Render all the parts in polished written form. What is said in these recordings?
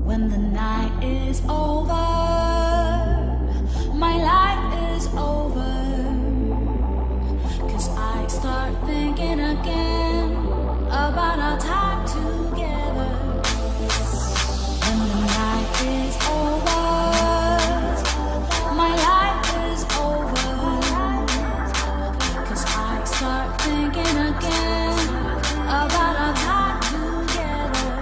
When the night is over, my life is over. 'Cause I start thinking again about our time together. When the night is over, my life is over. 'Cause I start thinking again about our time together.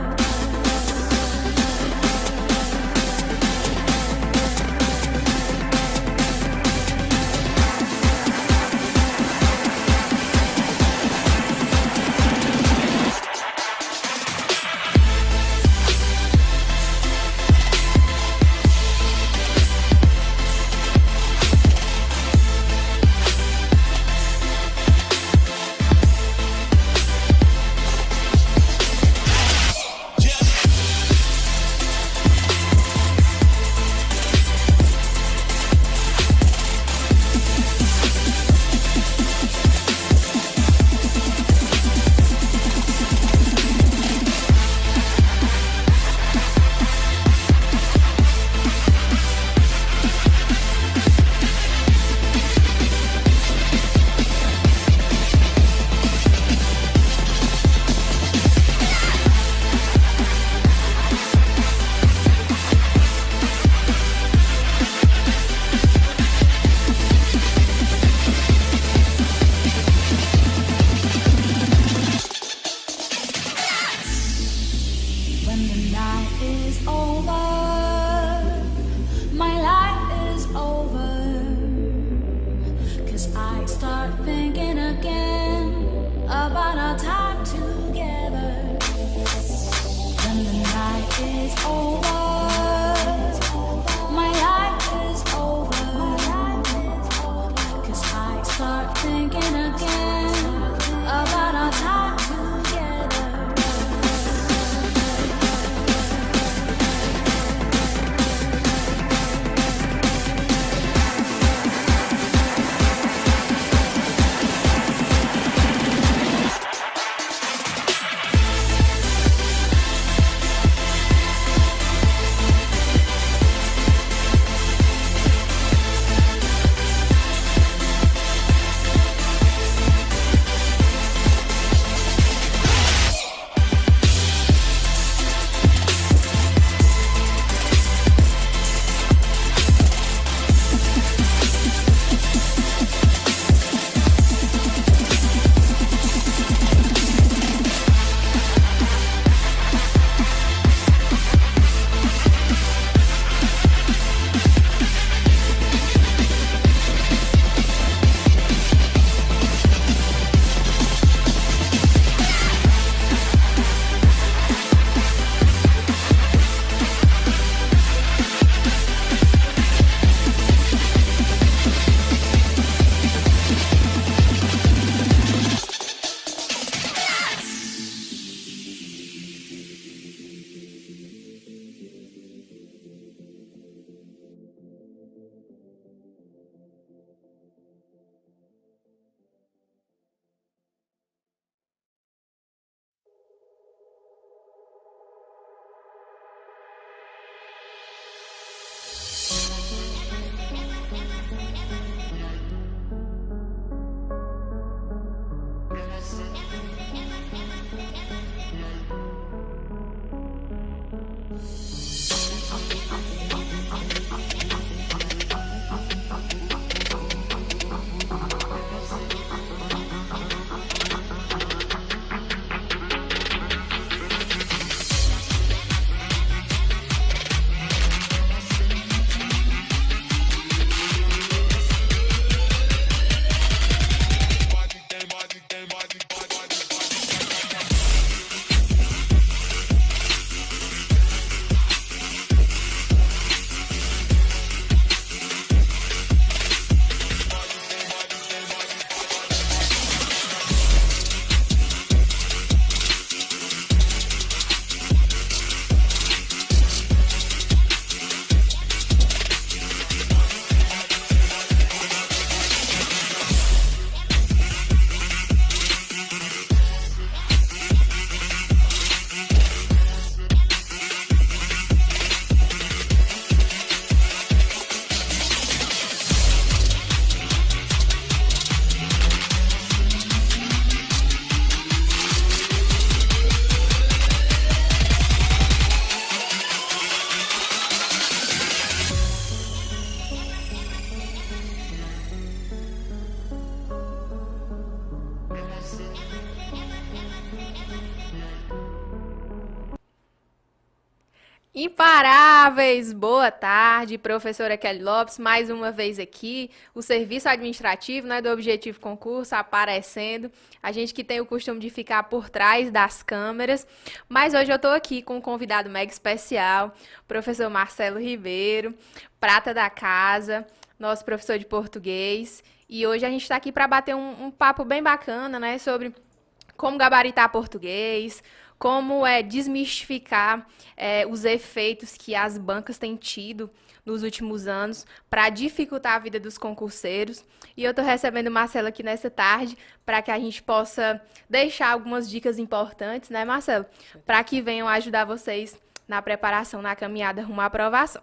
Imparáveis, boa tarde, professora Kelly Lopes, mais uma vez aqui, o serviço administrativo, né, do Objetivo Concurso aparecendo, a gente que tem o costume de ficar por trás das câmeras, mas hoje eu estou aqui com um convidado mega especial, professor Marcelo Ribeiro, prata da casa, nosso professor de português, e hoje a gente está aqui para bater um papo bem bacana, né, sobre como gabaritar português, como desmistificar os efeitos que as bancas têm tido nos últimos anos para dificultar a vida dos concurseiros. E eu estou recebendo o Marcelo aqui nessa tarde para que a gente possa deixar algumas dicas importantes, né, Marcelo? Para que venham ajudar vocês na preparação, na caminhada rumo à aprovação.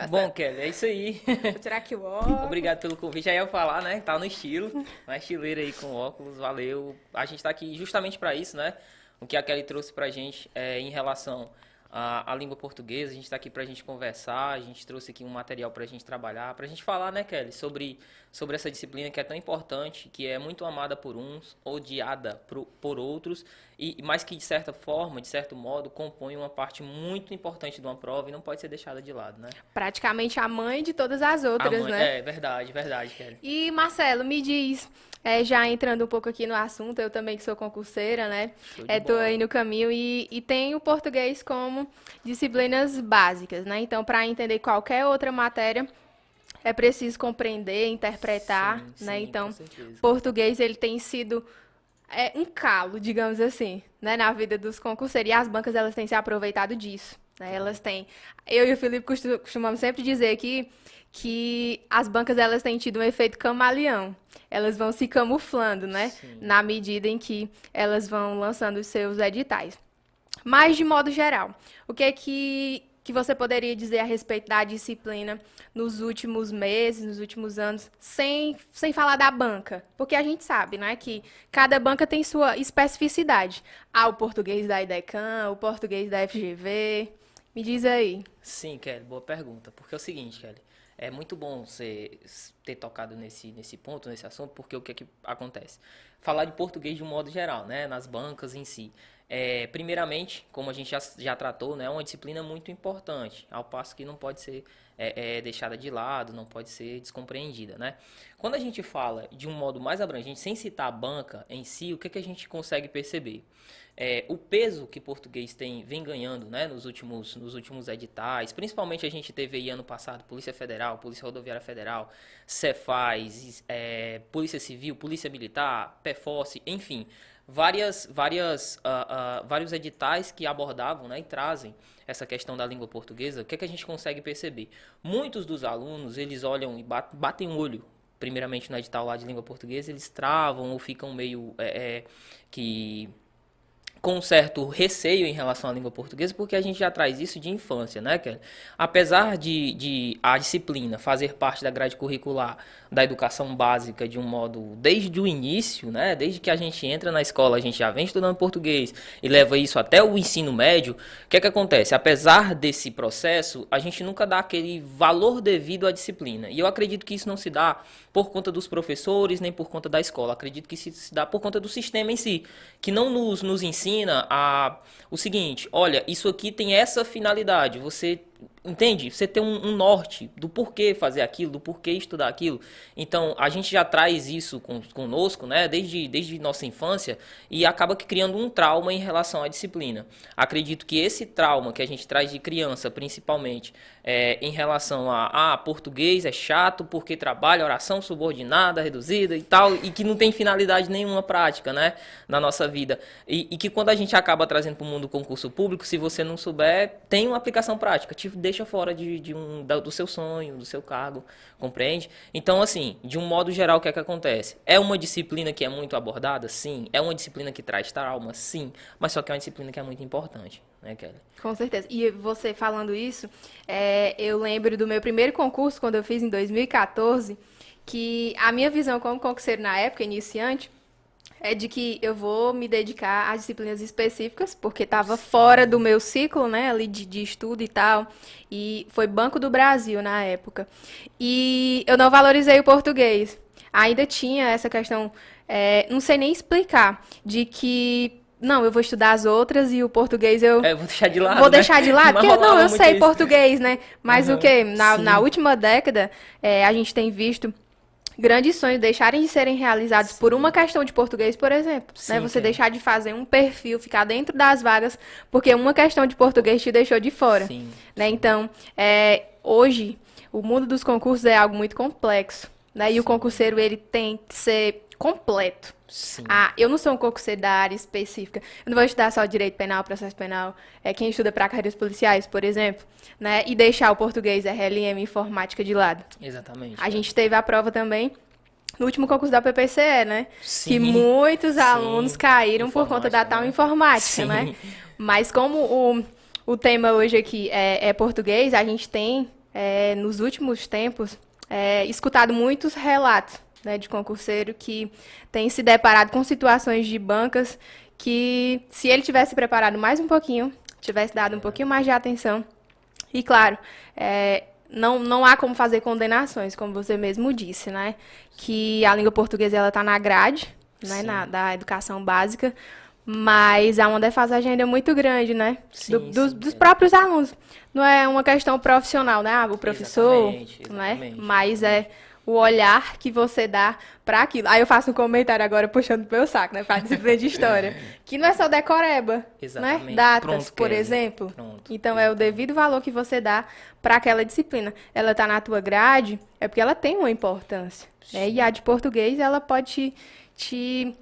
Bom, Kelly, é isso aí. Vou tirar aqui o óculos. Obrigado pelo convite. Já ia falar, né? Tá no estilo, na estileira aí com óculos, valeu. A gente tá aqui justamente para isso, né? O que a Kelly trouxe pra gente em relação à língua portuguesa. A gente tá aqui pra gente conversar, a gente trouxe aqui um material pra gente trabalhar, pra gente falar, né, Kelly, sobre essa disciplina que é tão importante, que é muito amada por uns, odiada por outros, mas que de certa forma, de certo modo, compõe uma parte muito importante de uma prova e não pode ser deixada de lado, né? Praticamente a mãe de todas as outras, né? É, verdade, Kelly. E, Marcelo, me diz, já entrando um pouco aqui no assunto, eu também que sou concurseira, né? Tô aí no caminho e tenho o português como disciplinas básicas, né? Então, para entender qualquer outra matéria, é preciso compreender, interpretar, né? Sim, Então, com certeza. português, ele tem sido um calo, digamos assim, né? Na vida dos concurseiros. E as bancas, elas têm se aproveitado disso, né? Elas têm... Eu e o Felipe costumamos sempre dizer aqui que as bancas, elas têm tido um efeito camaleão. Elas vão se camuflando, né? Sim. Na medida em que elas vão lançando os seus editais. Mas, de modo geral, o que é que você poderia dizer a respeito da disciplina nos últimos meses, nos últimos anos, sem falar da banca? Porque a gente sabe, né, que cada banca tem sua especificidade. O português da IDECAM, o português da FGV. Me diz aí. Sim, Kelly, boa pergunta. Porque é o seguinte, Kelly, é muito bom você ter tocado nesse ponto, nesse assunto, porque o que é que acontece? Falar de português de um modo geral, né, nas bancas em si. Primeiramente, como a gente já tratou, né, é uma disciplina muito importante, ao passo que não pode ser deixada de lado, não pode ser descompreendida, né? Quando a gente fala de um modo mais abrangente, sem citar a banca em si, o que é que a gente consegue perceber? O peso que português vem ganhando, né, nos últimos editais, principalmente a gente teve aí ano passado Polícia Federal, Polícia Rodoviária Federal, Cefaz, Polícia Civil, Polícia Militar, PFOS, enfim, vários editais que abordavam, né, e trazem essa questão da língua portuguesa. O que é que a gente consegue perceber? Muitos dos alunos, eles olham e batem o olho, primeiramente no edital lá de língua portuguesa, eles travam ou ficam meio com um certo receio em relação à língua portuguesa, porque a gente já traz isso de infância, né, Kelly? Apesar de a disciplina fazer parte da grade curricular da educação básica de um modo, desde o início, né, desde que a gente entra na escola, a gente já vem estudando português e leva isso até o ensino médio, o que é que acontece? Apesar desse processo, a gente nunca dá aquele valor devido à disciplina, e eu acredito que isso não se dá por conta dos professores, nem por conta da escola, acredito que isso se dá por conta do sistema em si, que não nos ensina o seguinte: olha, isso aqui tem essa finalidade, você entende? Você tem um norte do porquê fazer aquilo, do porquê estudar aquilo. Então, a gente já traz isso conosco, né, desde nossa infância, e acaba que criando um trauma em relação à disciplina. Acredito que esse trauma que a gente traz de criança, principalmente, em relação a português é chato porque trabalha oração subordinada, reduzida e tal, e que não tem finalidade nenhuma prática, né, na nossa vida. E que quando a gente acaba trazendo para o mundo do concurso público, se você não souber, tem uma aplicação prática, te deixa fora do seu sonho, do seu cargo, compreende? Então, assim, de um modo geral, o que é que acontece? É uma disciplina que é muito abordada? Sim. É uma disciplina que traz trauma? Sim. Mas só que é uma disciplina que é muito importante, né, Kelly? Com certeza. E você falando isso, eu lembro do meu primeiro concurso, quando eu fiz em 2014, que a minha visão como concurseiro na época, iniciante, é de que eu vou me dedicar às disciplinas específicas, porque estava fora do meu ciclo, né, ali de estudo e tal, e foi Banco do Brasil na época. E eu não valorizei o português. Ainda tinha essa questão, não sei nem explicar, de que não, eu vou estudar as outras e o português eu Vou deixar de lado, vou né? deixar de lado, Mas porque não, rolava eu muito sei isso. português, né? Mas o quê? Sim. Na última década, a gente tem visto grandes sonhos deixarem de serem realizados por uma questão de português, por exemplo, né? Sim, Você Kelly. deixar de fazer um perfil, ficar dentro das vagas, porque uma questão de português te deixou de fora, Sim, né? Então, hoje, o mundo dos concursos é algo muito complexo, né? E o concurseiro, ele tem que ser completo. Sim. Eu não sou um concurseiro da área específica. Eu não vou estudar só direito penal, processo penal. Quem estuda para carreiras policiais, por exemplo, né? E deixar o português, RLM, informática de lado. Exatamente. A gente teve a prova também no último concurso da PPCE, né? Sim. Que muitos Sim. alunos caíram por conta da tal informática, Sim. né? Mas como o tema hoje aqui é português, a gente tem, nos últimos tempos, escutado muitos relatos, né, de concurseiro que tem se deparado com situações de bancas que, se ele tivesse preparado mais um pouquinho, tivesse dado um pouquinho mais de atenção, e claro, não há como fazer condenações, como você mesmo disse, né? Que a língua portuguesa ela está na grade, né, da educação básica, mas há uma defasagem ainda muito grande, né? Sim, Dos próprios alunos. Não é uma questão profissional, né? O professor, Exatamente. né? Mas é o olhar que você dá para aquilo. Aí eu faço um comentário agora puxando pro meu saco, né? Para disciplina de história. Que não é só decoreba, né? Exatamente. Datas, Pronto, por Kelly. exemplo. Pronto. Então é o devido valor que você dá para aquela disciplina. Ela tá na tua grade, é porque ela tem uma importância, né? E a de português, ela pode te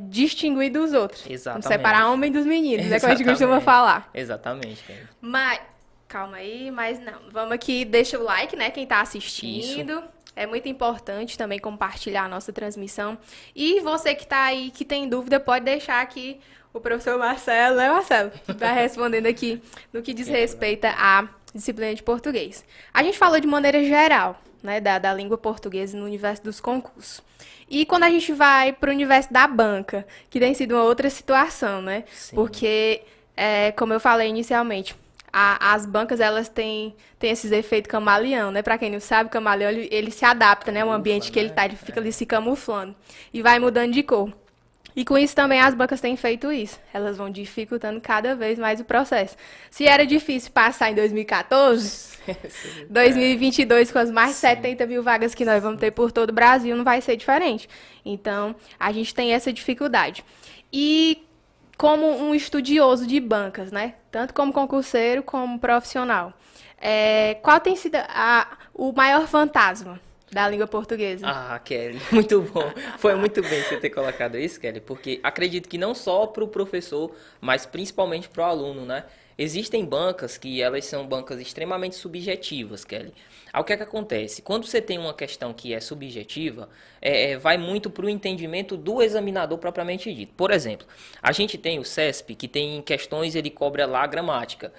distinguir dos outros. Exatamente. Separar homem dos meninos, é como a gente costuma Exatamente. falar. Exatamente, Kelly. Mas, calma aí, mas não. Vamos aqui, deixa o like, né? Quem tá assistindo. É muito importante também compartilhar a nossa transmissão. E você que tá aí, que tem dúvida, pode deixar aqui o professor Marcelo, né, Marcelo? Vai respondendo aqui no que diz respeito à disciplina de português. A gente falou de maneira geral, né, da língua portuguesa no universo dos concursos. E quando a gente vai para o universo da banca, que tem sido uma outra situação, né? Sim. Porque, como eu falei inicialmente, as bancas, elas têm esses efeitos camaleão, né? Para quem não sabe, o camaleão, ele se adapta, né? O ambiente que ele tá, ele fica ali se camuflando e vai mudando de cor. E com isso também as bancas têm feito isso. Elas vão dificultando cada vez mais o processo. Se era difícil passar em 2014, 2022, com as mais de 70 mil vagas que nós vamos ter por todo o Brasil, não vai ser diferente. Então, a gente tem essa dificuldade. E como um estudioso de bancas, né? Tanto como concurseiro, como profissional. Qual tem sido o maior fantasma da língua portuguesa? Ah, Kelly, muito bom. Foi muito bem você ter colocado isso, Kelly, porque acredito que não só para o professor, mas principalmente para o aluno, né? Existem bancas que elas são bancas extremamente subjetivas, Kelly. O que é que acontece? Quando você tem uma questão que é subjetiva, vai muito para o entendimento do examinador propriamente dito. Por exemplo, a gente tem o CESP, que tem questões, ele cobra lá a gramática.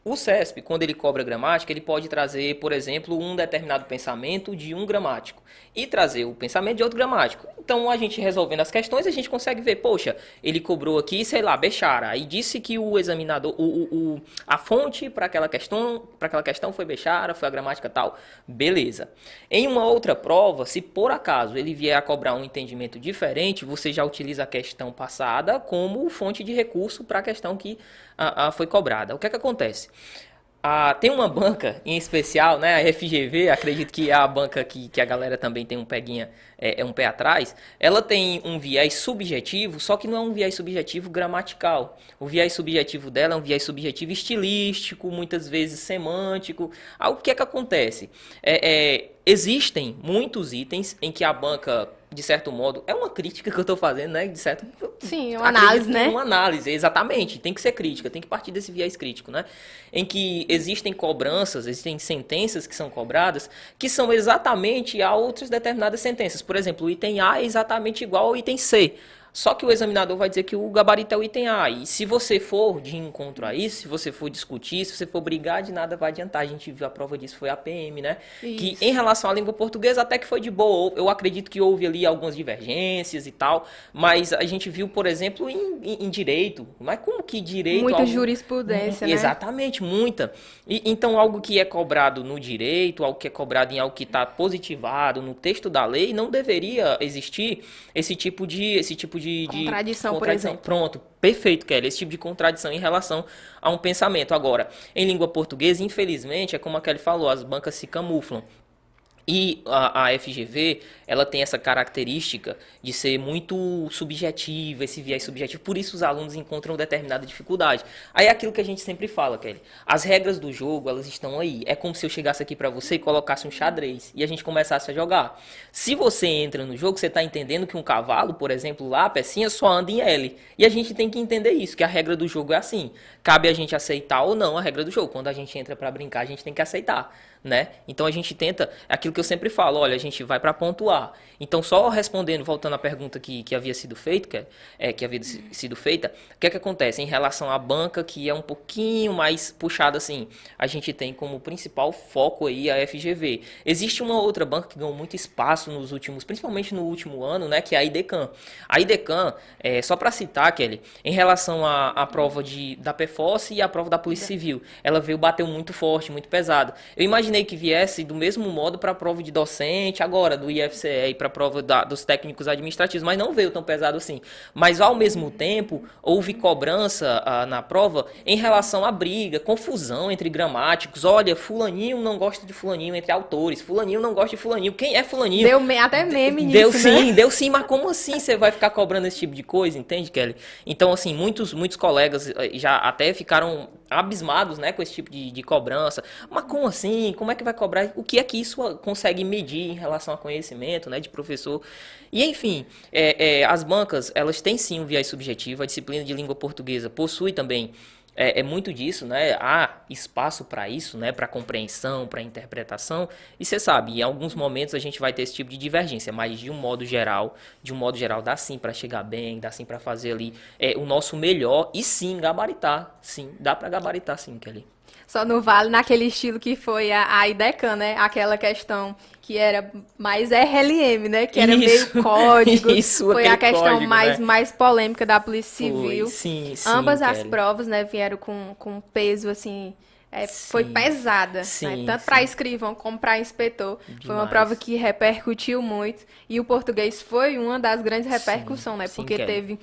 O CESP, quando ele cobra gramática, ele pode trazer, por exemplo, um determinado pensamento de um gramático e trazer o pensamento de outro gramático. Então, a gente resolvendo as questões, a gente consegue ver, poxa, ele cobrou aqui, sei lá, Bechara, e disse que o examinador, a fonte para aquela questão foi Bechara, foi a gramática tal. Beleza. Em uma outra prova, se por acaso ele vier a cobrar um entendimento diferente, você já utiliza a questão passada como fonte de recurso para a questão que foi cobrada. O que é que acontece? Tem uma banca em especial, né, a FGV, acredito que é a banca que a galera também tem um pé atrás. Ela tem um viés subjetivo, só que não é um viés subjetivo gramatical. O viés subjetivo dela é um viés subjetivo estilístico, muitas vezes semântico. O que é que acontece? Existem muitos itens em que a banca, de certo modo, é uma crítica que eu estou fazendo, né? De certo, sim, uma análise, né? Uma análise, exatamente. Tem que ser crítica, tem que partir desse viés crítico, né? Em que existem cobranças, existem sentenças que são cobradas, que são exatamente a outras determinadas sentenças. Por exemplo, o item A é exatamente igual ao item C. Só que o examinador vai dizer que o gabarito é o item A. E se você for de encontro a isso, se você for discutir, se você for brigar, de nada vai adiantar. A gente viu a prova disso, foi a PM, né? Isso. Que em relação à língua portuguesa até que foi de boa. Eu acredito que houve ali algumas divergências e tal. Mas a gente viu, por exemplo, em direito. Mas como que direito... Muita jurisprudência, né? Exatamente, muita. Então, algo que é cobrado no direito, algo que é cobrado em algo que está positivado no texto da lei, não deveria existir esse tipo de tipo de Contradição, por exemplo. Pronto, perfeito, Kelly. Esse tipo de contradição em relação a um pensamento. Agora, em língua portuguesa, infelizmente, é como a Kelly falou, as bancas se camuflam. E a FGV, ela tem essa característica de ser muito subjetiva, esse viés subjetivo, por isso os alunos encontram determinada dificuldade. Aí é aquilo que a gente sempre fala, Kelly, as regras do jogo, elas estão aí. É como se eu chegasse aqui pra você e colocasse um xadrez, e a gente começasse a jogar. Se você entra no jogo, você tá entendendo que um cavalo, por exemplo, lá, a pecinha só anda em L. E a gente tem que entender isso, que a regra do jogo é assim. Cabe a gente aceitar ou não a regra do jogo. Quando a gente entra pra brincar, a gente tem que aceitar, né? Então a gente tenta, aquilo que eu sempre falo, olha, a gente vai para pontuar. Então só respondendo, voltando à pergunta que havia sido feita, que havia sido feita, o que é que acontece em relação à banca, que é um pouquinho mais puxada assim, a gente tem como principal foco aí a FGV. Existe uma outra banca que ganhou muito espaço nos últimos, principalmente no último ano, né, que é a IDECAM. A IDECAM, só para citar, Kelly, em relação à prova da PFOS e à prova da Polícia Civil, ela bateu muito forte, muito pesado. Eu imaginei que viesse do mesmo modo para a prova de docente, agora do IFCE e para a prova dos técnicos administrativos, mas não veio tão pesado assim. Mas ao mesmo tempo, houve cobrança na prova em relação à briga, confusão entre gramáticos. Olha, fulaninho não gosta de fulaninho entre autores, fulaninho não gosta de fulaninho. Quem é fulaninho? Deu até meme nisso, Deu né? sim, deu sim, mas como assim você vai ficar cobrando esse tipo de coisa, entende, Kelly? Então, assim, muitos colegas já até ficaram abismados, né, com esse tipo de cobrança. Mas como assim? Como é que vai cobrar? O que é que isso consegue medir em relação a conhecimento, né, de professor? E enfim, as bancas, elas têm sim um viés subjetivo. A disciplina de língua portuguesa possui também muito disso, né? Há espaço para isso, né? Para compreensão, para interpretação. E você sabe, em alguns momentos a gente vai ter esse tipo de divergência, mas de um modo geral, dá sim para chegar bem, dá sim para fazer ali o nosso melhor e sim gabaritar, sim, dá para gabaritar sim, Kelly. Só não vale naquele estilo que foi a IDECAM, né? Aquela questão que era mais RLM, né? Que era Isso, meio código. isso, Foi a aquele questão código, mais, né? mais polêmica da Polícia Civil. Foi, sim, Ambas as Kelly. provas, né, vieram com peso, assim, foi Sim, pesada, sim, né? Tanto para sim. escrivão como para inspetor. Foi uma Demais. prova que repercutiu muito. E o português foi uma das grandes repercussões, né? sim, Porque Kelly. teve...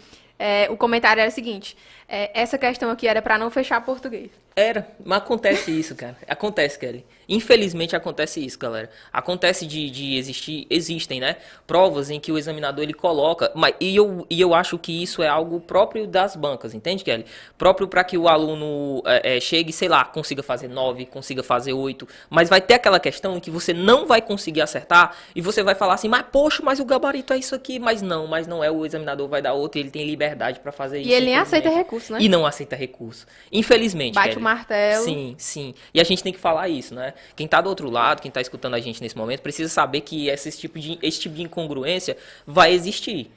o comentário era o seguinte, essa questão aqui era para não fechar português. Era, mas acontece isso, cara. Acontece, Kelly. Infelizmente acontece isso, galera. Acontece de existem, né? Provas em que o examinador ele coloca, e eu acho que isso é algo próprio das bancas, entende, Kelly? Próprio para que o aluno chegue, sei lá, consiga fazer 9, consiga fazer 8, mas vai ter aquela questão em que você não vai conseguir acertar e você vai falar assim, mas poxa, mas o gabarito é isso aqui, mas não é, o examinador vai dar outro e ele tem liberdade para fazer isso. E ele nem aceita infelizmente. recurso, né? E não aceita recurso. Infelizmente, Bate Kelly. o martelo. Sim, sim. E a gente tem que falar isso, né? Quem tá do outro lado, quem tá escutando a gente nesse momento, precisa saber que esse tipo de incongruência vai existir.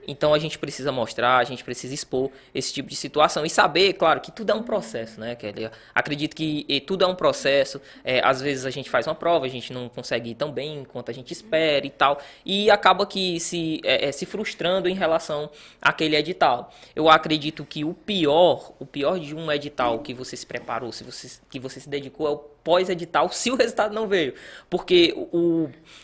Então a gente precisa mostrar, a gente precisa expor esse tipo de situação e saber, claro, que tudo é um processo, né, Kelly? Acredito que tudo é um processo. Às vezes a gente faz uma prova, a gente não consegue ir tão bem quanto a gente espera e tal, e acaba que se frustrando em relação àquele edital. Eu acredito que o pior de um edital que você se preparou, que você se dedicou, é o pós-edital, se o resultado não veio. Porque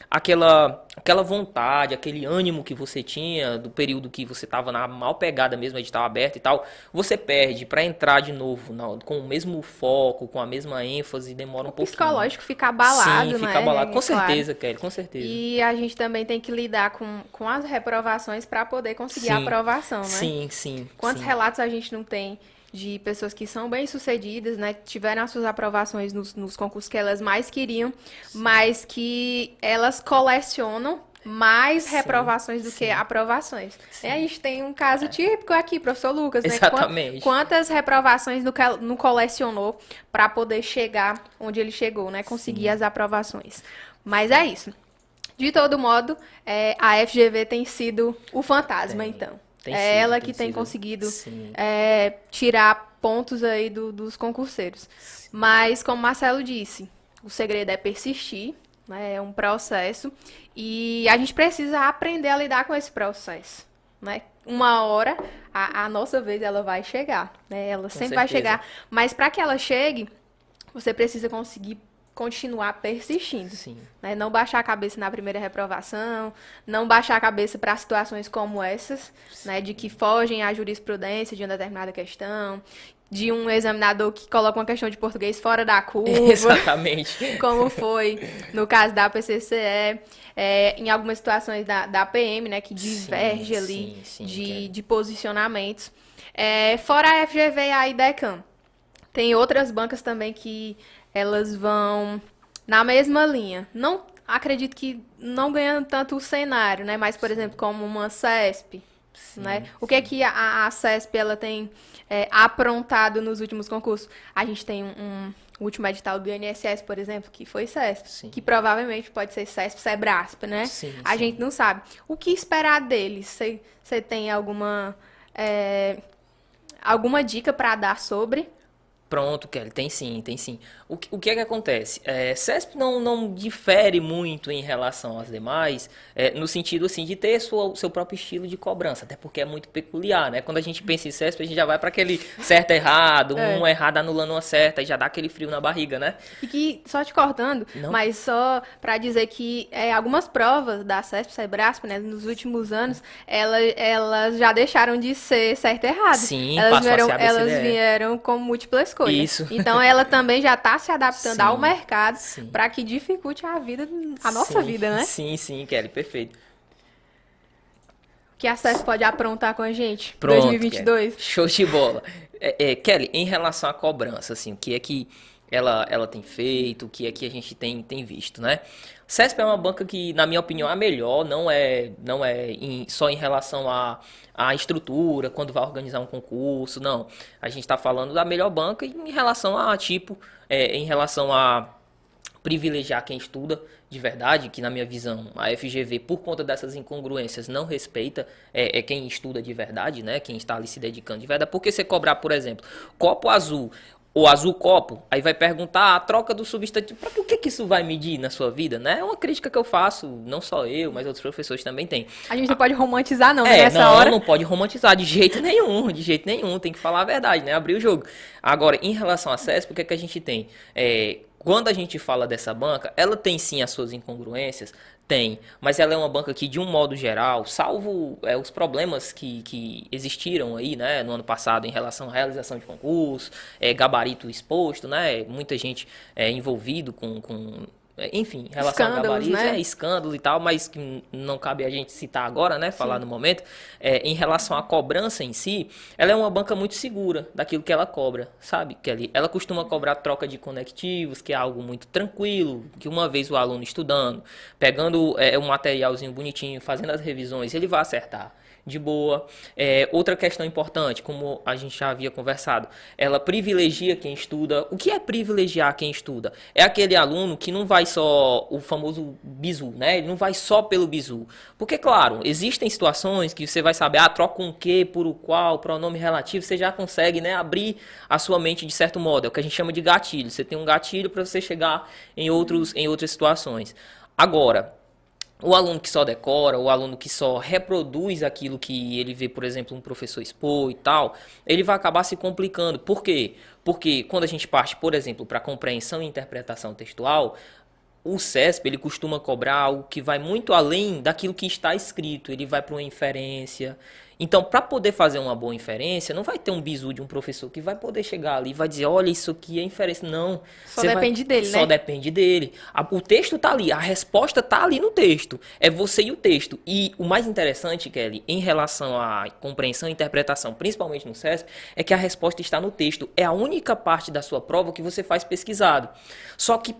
aquela vontade, aquele ânimo que você tinha do período que você estava na mal pegada mesmo, edital aberto e tal, você perde para entrar de novo com o mesmo foco, com a mesma ênfase, demora um pouquinho. O psicológico fica abalado, Sim, né? fica abalado. Com Claro. certeza, Kelly, com certeza. E a gente também tem que lidar com as reprovações para poder conseguir a Sim. aprovação, né? Sim, sim. Quantos sim. relatos a gente não tem de pessoas que são bem-sucedidas, né? Tiveram as suas aprovações nos concursos que elas mais queriam, mas que elas colecionam mais Sim, reprovações do que aprovações. E a gente tem um caso típico aqui, professor Lucas, né? Exatamente. Quantas reprovações não colecionou para poder chegar onde ele chegou, né? Conseguir as aprovações. Mas é isso. De todo modo, a FGV tem sido o fantasma, então. Tem É sido, ela tem que tem sido. conseguido Sim. tirar pontos aí dos concurseiros. Mas, como Marcelo disse, o segredo é persistir, né? É um processo. E a gente precisa aprender a lidar com esse processo, né? Uma hora, a nossa vez, ela vai chegar, né? Ela sempre vai certeza. chegar. Mas para que ela chegue, você precisa conseguir continuar persistindo. Sim. Né? Não baixar a cabeça na primeira reprovação, não baixar a cabeça para situações como essas, né? De que fogem à jurisprudência de uma determinada questão, de um examinador que coloca uma questão de português fora da curva. Exatamente. Como foi no caso da PCCE, em algumas situações da PM, né, que diverge ali de posicionamentos. Fora a FGV e a IDECAM. Tem outras bancas também que elas vão na mesma linha. Não acredito que não ganhando tanto o cenário, né, mas, por exemplo, como uma CESP. Né? O que é que a CESP ela tem aprontado nos últimos concursos? A gente tem o último edital do INSS, por exemplo, que foi CESP, Sim. que provavelmente pode ser CESP, SEBRASP, né? Sim, a sim. gente não sabe. O que esperar deles? Você tem alguma dica para dar sobre? Pronto, Kelly, tem sim, tem sim. O que é que acontece? CESP não difere muito em relação às demais, no sentido assim de ter o seu próprio estilo de cobrança, até porque é muito peculiar, né? Quando a gente pensa em CESP, a gente já vai para aquele certo errado, um errado anulando uma certa, e já dá aquele frio na barriga, né? E que, só te cortando, mas só para dizer que algumas provas da CESP, SEBRASP, né, nos últimos anos, elas já deixaram de ser certo e errado. Sim, elas vieram com múltipla escolha. Isso. Então ela também já está se adaptando Sim, ao mercado sim. para que dificulte a nossa vida, né? Sim, Kelly, perfeito. O que a CESP pode aprontar com a gente? Pronto, 2022? Kelly. Show de bola. Kelly, em relação à cobrança, assim, o que é que ela tem feito, o que é que a gente tem visto, né? CESP é uma banca que, na minha opinião, é a melhor, não é só em relação à estrutura, quando vai organizar um concurso, não. A gente está falando da melhor banca em relação em relação a privilegiar quem estuda de verdade, que na minha visão a FGV, por conta dessas incongruências, não respeita quem estuda de verdade, né? Quem está ali se dedicando de verdade. Porque você cobrar, por exemplo, copo azul ou azul copo, aí vai perguntar a troca do substantivo, para o que isso vai medir na sua vida, né? É uma crítica que eu faço, não só eu, mas outros professores também têm. A gente não pode romantizar não, né, nessa hora. Não pode romantizar de jeito nenhum, tem que falar a verdade, né? Abrir o jogo. Agora, em relação à CESP, o que é que a gente tem? Quando a gente fala dessa banca, ela tem sim as suas incongruências, tem, mas ela é uma banca que, de um modo geral, salvo os problemas que existiram aí, né, no ano passado em relação à realização de concurso, gabarito exposto, né, muita gente envolvido enfim, em relação a Escândalos, gabaritos, né? Escândalo e tal, mas que não cabe a gente citar agora, né, falar no momento. Em relação à cobrança em si, ela é uma banca muito segura daquilo que ela cobra, sabe, Kelly? Ela costuma cobrar troca de conectivos, que é algo muito tranquilo, que uma vez o aluno estudando, pegando um materialzinho bonitinho, fazendo as revisões, ele vai acertar de boa. Outra questão importante, como a gente já havia conversado, ela privilegia quem estuda. O que é privilegiar quem estuda? É aquele aluno que não vai só o famoso bizu, né? Ele não vai só pelo bizu. Porque, claro, existem situações que você vai saber, troca um que por o qual, pronome relativo, você já consegue, né, abrir a sua mente de certo modo. É o que a gente chama de gatilho. Você tem um gatilho para você chegar em outras situações. Agora, o aluno que só decora, o aluno que só reproduz aquilo que ele vê, por exemplo, um professor expor e tal, ele vai acabar se complicando. Por quê? Porque quando a gente parte, por exemplo, para compreensão e interpretação textual, o CESP ele costuma cobrar algo que vai muito além daquilo que está escrito. Ele vai para uma inferência. Então, para poder fazer uma boa inferência, não vai ter um bizu de um professor que vai poder chegar ali e vai dizer, olha, isso aqui é inferência. Não. Só depende dele, né? Só depende dele. O texto tá ali, a resposta tá ali no texto. É você e o texto. E o mais interessante, Kelly, em relação à compreensão e interpretação, principalmente no CESP, é que a resposta está no texto. É a única parte da sua prova que você faz pesquisado. Só que,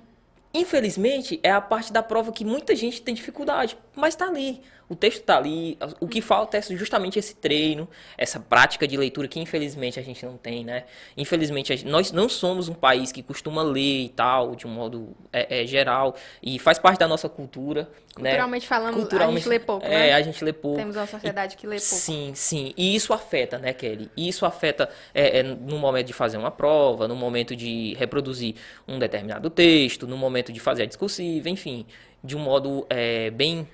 infelizmente, é a parte da prova que muita gente tem dificuldade, mas está ali. O texto está ali. O que falta é justamente esse treino, essa prática de leitura que, infelizmente, a gente não tem, né? Infelizmente, nós não somos um país que costuma ler e tal, de um modo geral, e faz parte da nossa cultura. Culturalmente, né? Falando, Culturalmente, a gente lê pouco, né? A gente lê pouco. Temos uma sociedade que lê pouco. Sim. E isso afeta, né, Kelly? Isso afeta no momento de fazer uma prova, no momento de reproduzir um determinado texto, no momento de fazer a discursiva, enfim, de um modo bem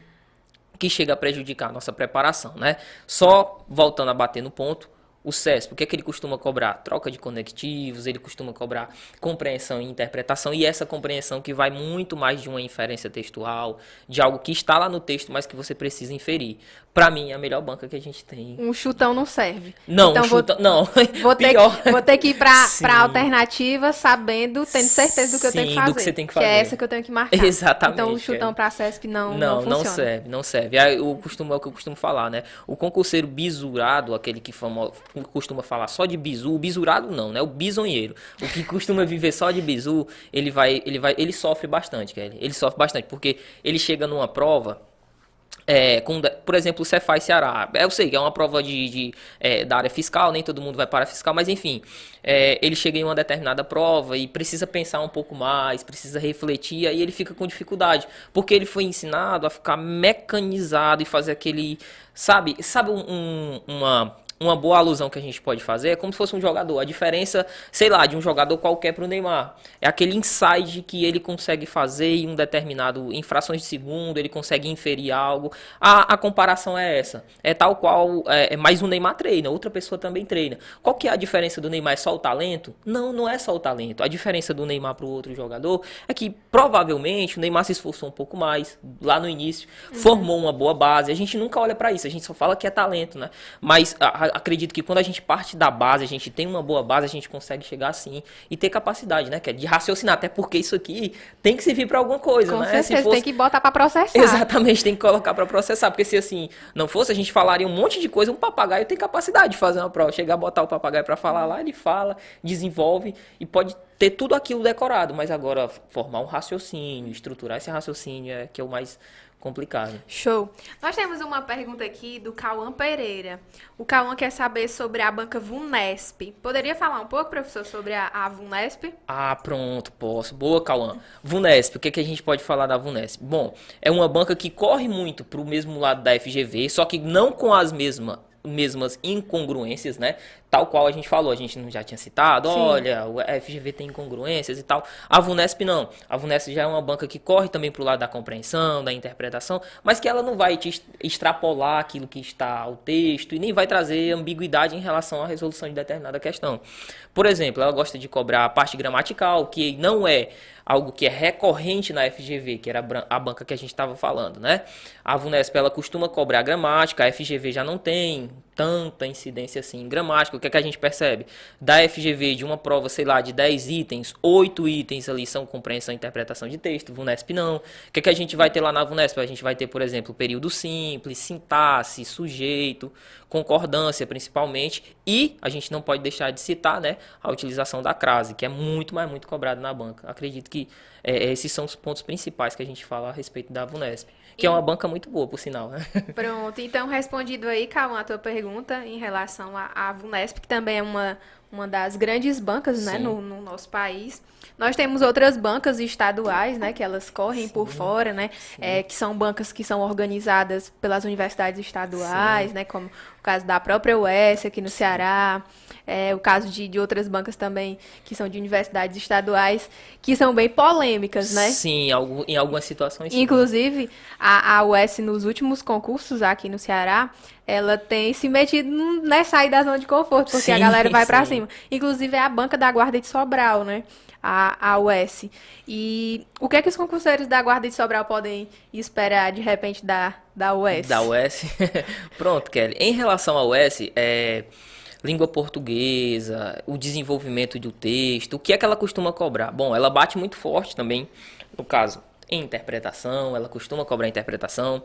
que chega a prejudicar a nossa preparação, né? Só voltando a bater no ponto, O CESP, o que é que ele costuma cobrar? Troca de conectivos, ele costuma cobrar compreensão e interpretação, e essa compreensão que vai muito mais de uma inferência textual, de algo que está lá no texto, mas que você precisa inferir. Para mim, é a melhor banca que a gente tem. Um chutão não serve. Não, então, não. Vou ter que ir pra Sim. alternativa sabendo, tendo certeza do que eu tenho que Sim, fazer. do que você tem que Que é fazer. essa que eu tenho que marcar. Exatamente. Então o chutão pra CESP não Não funciona. não serve. Aí, é o que eu costumo falar, né? O concurseiro bisurado, aquele que costuma falar só de bizu, o bisurado não, né? O bisonheiro. O que costuma viver só de bizu, ele sofre bastante, Kelly. Ele sofre bastante, porque ele chega numa prova. Por exemplo, o Cefaz Ceará. Eu sei que é uma prova da área fiscal, nem todo mundo vai para a fiscal, mas enfim, ele chega em uma determinada prova e precisa pensar um pouco mais, precisa refletir, aí ele fica com dificuldade, porque ele foi ensinado a ficar mecanizado e fazer aquele, sabe uma boa alusão que a gente pode fazer é como se fosse um jogador. A diferença, sei lá, de um jogador qualquer para o Neymar é aquele insight que ele consegue fazer em em frações de segundo, ele consegue inferir algo. A comparação é essa. É tal qual, mais um Neymar treina, outra pessoa também treina. Qual que é a diferença do Neymar? É só o talento? Não, não é só o talento. A diferença do Neymar para o outro jogador é que provavelmente o Neymar se esforçou um pouco mais lá no início, formou uma boa base. A gente nunca olha para isso, a gente só fala que é talento, né? Mas acredito que quando a gente parte da base, a gente tem uma boa base, a gente consegue chegar assim e ter capacidade, né? Que é de raciocinar, até porque isso aqui tem que servir para alguma coisa, Com né? certeza, Se fosse... tem que botar pra processar. Exatamente, tem que colocar para processar, porque se assim não fosse, a gente falaria um monte de coisa, um papagaio tem capacidade de fazer uma prova, chegar a botar o papagaio para falar lá, ele fala, desenvolve e pode ter tudo aquilo decorado, mas agora formar um raciocínio, estruturar esse raciocínio é que é o mais complicado. Show. Nós temos uma pergunta aqui do Cauã Pereira. O Cauã quer saber sobre a banca VUNESP. Poderia falar um pouco, professor, sobre a VUNESP? Ah, pronto, posso. Boa, Cauã. VUNESP, o que a gente pode falar da VUNESP? Bom, é uma banca que corre muito para o mesmo lado da FGV, só que não com as mesmas incongruências, né? Tal qual a gente falou, a gente não já tinha citado, Sim. olha, o FGV tem incongruências e tal. A VUNESP não. A VUNESP já é uma banca que corre também pro lado da compreensão, da interpretação, mas que ela não vai te extrapolar aquilo que está ao texto e nem vai trazer ambiguidade em relação à resolução de determinada questão. Por exemplo, ela gosta de cobrar a parte gramatical, que não é algo que é recorrente na FGV, que era a banca que a gente estava falando, né? A VUNESP, ela costuma cobrar gramática, a FGV já não tem tanta incidência assim em gramática. O que é que a gente percebe? Da FGV, de uma prova, sei lá, de 10 itens, 8 itens ali são compreensão e interpretação de texto, VUNESP não. O que é que a gente vai ter lá na VUNESP? A gente vai ter, por exemplo, período simples, sintaxe, sujeito, concordância principalmente, e a gente não pode deixar de citar, né, a utilização da crase, que é muito, mas muito cobrado na banca. Acredito que esses são os pontos principais que a gente fala a respeito da VUNESP, que é uma banca muito boa, por sinal, né? Pronto, então respondido aí, Cauã, a tua pergunta em relação à VUNESP, que também é uma das grandes bancas, né, no nosso país. Nós temos outras bancas estaduais, né, que elas correm por fora, né, que são bancas que são organizadas pelas universidades estaduais, né, como o caso da própria UES aqui no Ceará, o caso de outras bancas também que são de universidades estaduais, que são bem polêmicas, né? Sim, em algumas situações sim. Inclusive, a UES nos últimos concursos aqui no Ceará, ela tem se metido nessa aí da zona de conforto, porque a galera vai pra cima. Inclusive, é a banca da Guarda de Sobral, né? A UES. E o que é que os concurseiros da Guarda de Sobral podem esperar, de repente, da UES? Da UES? Pronto, Kelly. Em relação à UES, língua portuguesa, o desenvolvimento do texto, o que é que ela costuma cobrar? Bom, ela bate muito forte também, no caso, em interpretação, ela costuma cobrar interpretação.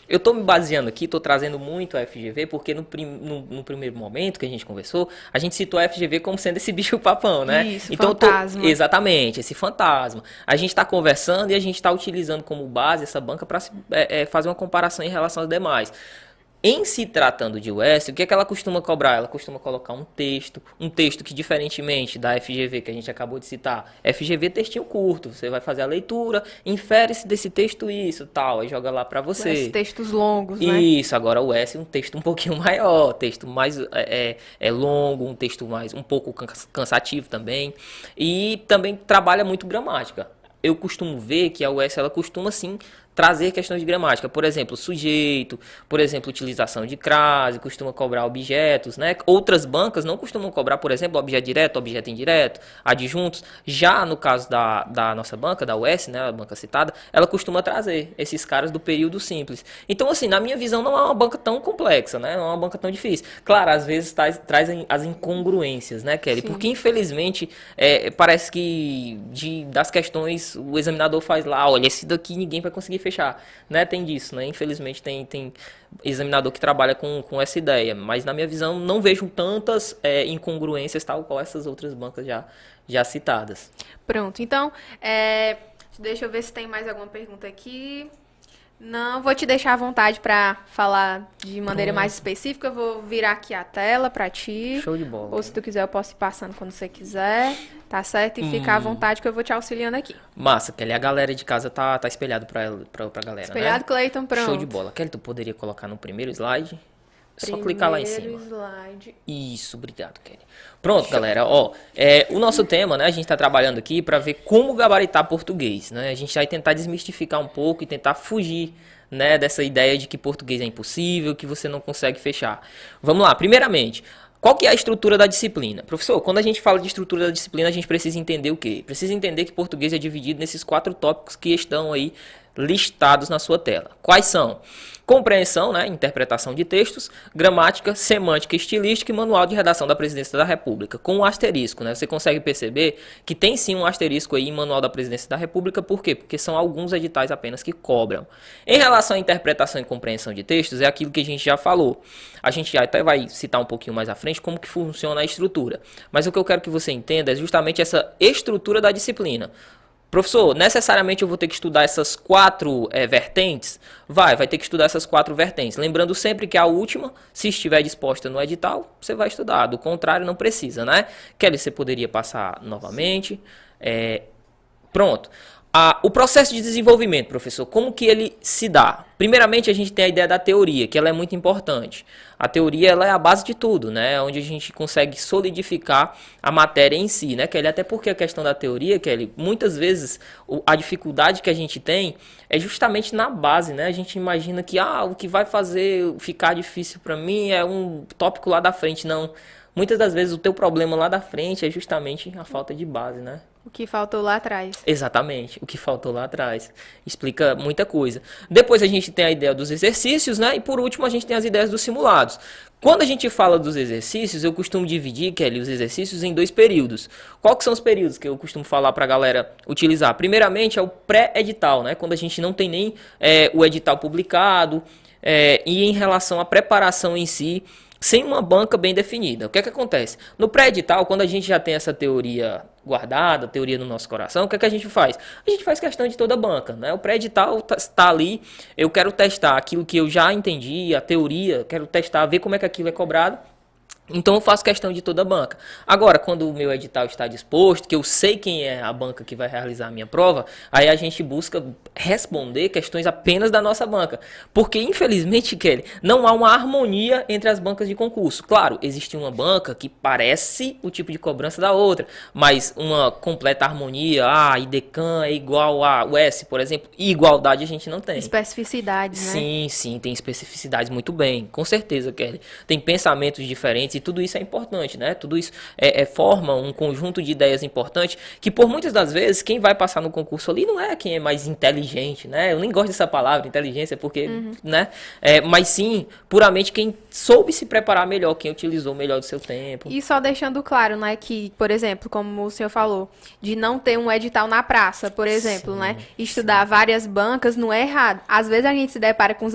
Eu estou me baseando aqui, estou trazendo muito a FGV, porque no primeiro momento que a gente conversou, a gente citou a FGV como sendo esse bicho papão, né? Isso, então, fantasma. Exatamente, esse fantasma. A gente está conversando e a gente está utilizando como base essa banca para fazer uma comparação em relação às demais. Em se tratando de UES, o que é que ela costuma cobrar? Ela costuma colocar um texto que diferentemente da FGV que a gente acabou de citar, FGV textinho curto, você vai fazer a leitura, infere-se desse texto isso, tal, aí joga lá para você. UES, textos longos, né? Isso, agora o UES é um texto um pouquinho maior, texto mais longo, um texto mais um pouco cansativo também, e também trabalha muito gramática. Eu costumo ver que a UES ela costuma sim trazer questões de gramática. Por exemplo, sujeito, por exemplo, utilização de crase, costuma cobrar objetos, né? Outras bancas não costumam cobrar, por exemplo, objeto direto, objeto indireto, adjuntos. Já no caso da nossa banca, da UES, né, a banca citada, ela costuma trazer esses caras do período simples. Então, assim, na minha visão, não é uma banca tão complexa, né? Não é uma banca tão difícil. Claro, às vezes trazem as incongruências, né, Kelly? Sim. Porque, infelizmente, parece que das questões o examinador faz lá, olha, esse daqui ninguém vai conseguir fechar, né? Tem disso, né? Infelizmente tem examinador que trabalha com essa ideia, mas na minha visão não vejo tantas incongruências tal qual essas outras bancas já citadas. Pronto, então, deixa eu ver se tem mais alguma pergunta aqui. Não, vou te deixar à vontade para falar de maneira mais específica. Eu vou virar aqui a tela para ti. Show de bola. Ou se tu quiser, eu posso ir passando quando você quiser. Tá certo? E fica à vontade que eu vou te auxiliando aqui. Massa, Kelly. A galera de casa tá espelhado pra galera, Espelhado, né? Cleiton, pronto. Show de bola. Kelly, tu poderia colocar no primeiro slide? Só clicar lá em cima. Primeiro slide. Isso, obrigado, Kelly. Pronto, galera, ó, o nosso tema, né, a gente tá trabalhando aqui para ver como gabaritar português, né? A gente vai tentar desmistificar um pouco e tentar fugir, né, dessa ideia de que português é impossível, que você não consegue fechar. Vamos lá, primeiramente, qual que é a estrutura da disciplina? Professor, quando a gente fala de estrutura da disciplina, a gente precisa entender o quê? Precisa entender que português é dividido nesses 4 tópicos que estão aí listados na sua tela. Quais são? Compreensão, né, interpretação de textos, gramática, semântica, estilística e manual de redação da Presidência da República, com um asterisco, né? Você consegue perceber que tem sim um asterisco aí em manual da Presidência da República, por quê? Porque são alguns editais apenas que cobram. Em relação à interpretação e compreensão de textos, é aquilo que a gente já falou. A gente até vai citar um pouquinho mais à frente como que funciona a estrutura. Mas o que eu quero que você entenda é justamente essa estrutura da disciplina. Professor, necessariamente eu vou ter que estudar essas 4 vertentes? Vai ter que estudar essas 4 vertentes. Lembrando sempre que a última, se estiver disposta no edital, você vai estudar. Do contrário, não precisa, né? Kelly, você poderia passar novamente. Pronto. O processo de desenvolvimento, professor, como que ele se dá? Primeiramente, a gente tem a ideia da teoria, que ela é muito importante. A teoria ela é a base de tudo, né? Onde a gente consegue solidificar a matéria em si, né, Kelly? Até porque a questão da teoria, Kelly, muitas vezes a dificuldade que a gente tem é justamente na base, né? A gente imagina que o que vai fazer ficar difícil para mim é um tópico lá da frente. Não. Muitas das vezes o teu problema lá da frente é justamente a falta de base, né? O que faltou lá atrás. Exatamente, o que faltou lá atrás. Explica muita coisa. Depois a gente tem a ideia dos exercícios, né? E por último a gente tem as ideias dos simulados. Quando a gente fala dos exercícios, eu costumo dividir, Kelly, os exercícios em 2 períodos. Qual que são os períodos que eu costumo falar para a galera utilizar? Primeiramente é o pré-edital, né? Quando a gente não tem nem o edital publicado, e em relação à preparação em si, sem uma banca bem definida. O que é que acontece? No pré-edital, quando a gente já tem essa teoria guardada, teoria no nosso coração, o que é que a gente faz? A gente faz questão de toda a banca, né? O pré-edital está ali, eu quero testar aquilo que eu já entendi, a teoria, quero testar, ver como é que aquilo é cobrado. Então eu faço questão de toda a banca. Agora, quando o meu edital está disposto, que eu sei quem é a banca que vai realizar a minha prova, aí a gente busca responder questões apenas da nossa banca. Porque, infelizmente, Kelly, não há uma harmonia entre as bancas de concurso. Claro, existe uma banca que parece o tipo de cobrança da outra, mas uma completa harmonia, IDECAN é igual a UES, por exemplo, e igualdade a gente não tem. Especificidades, né? Sim, tem especificidades muito bem, com certeza, Kelly. Tem pensamentos diferentes, e tudo isso é importante, né? Tudo isso forma um conjunto de ideias importantes que, por muitas das vezes, quem vai passar no concurso ali não é quem é mais inteligente, né? Eu nem gosto dessa palavra, inteligência, porque, né? Mas sim, puramente quem soube se preparar melhor, quem utilizou melhor do seu tempo. E só deixando claro, né, que, por exemplo, como o senhor falou, de não ter um edital na praça, por exemplo, né? Estudar várias bancas não é errado. Às vezes a gente se depara com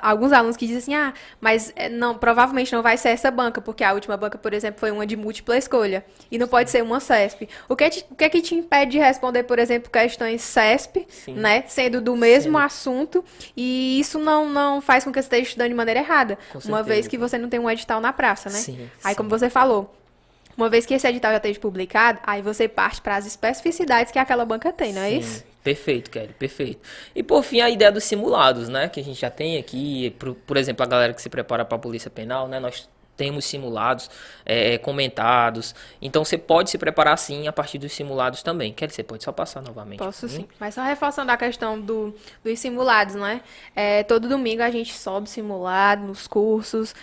alguns alunos que dizem assim, mas não, provavelmente não vai ser essa banca, porque a última banca, por exemplo, foi uma de múltipla escolha. E não pode ser uma CESP. O que é que te impede de responder, por exemplo, questões CESP, né? Sendo do mesmo assunto. E isso não faz com que você esteja estudando de maneira errada. Uma vez que você não tem um edital na praça, né? Aí, como você falou, uma vez que esse edital já esteja publicado, aí você parte para as especificidades que aquela banca tem, não é isso? Perfeito, Kelly, perfeito. E por fim, a ideia dos simulados, né? Que a gente já tem aqui, por exemplo, a galera que se prepara para a Polícia Penal, né? Nós temos simulados comentados. Então, você pode se preparar, sim, a partir dos simulados também. Kelly, você pode só passar novamente? Posso sim. Mas só reforçando a questão dos simulados, né? Todo domingo a gente sobe simulado nos cursos.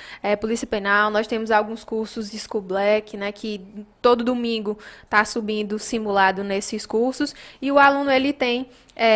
Polícia Penal, nós temos alguns cursos de School Black, né? Que todo domingo tá subindo simulado nesses cursos. E o aluno, ele tem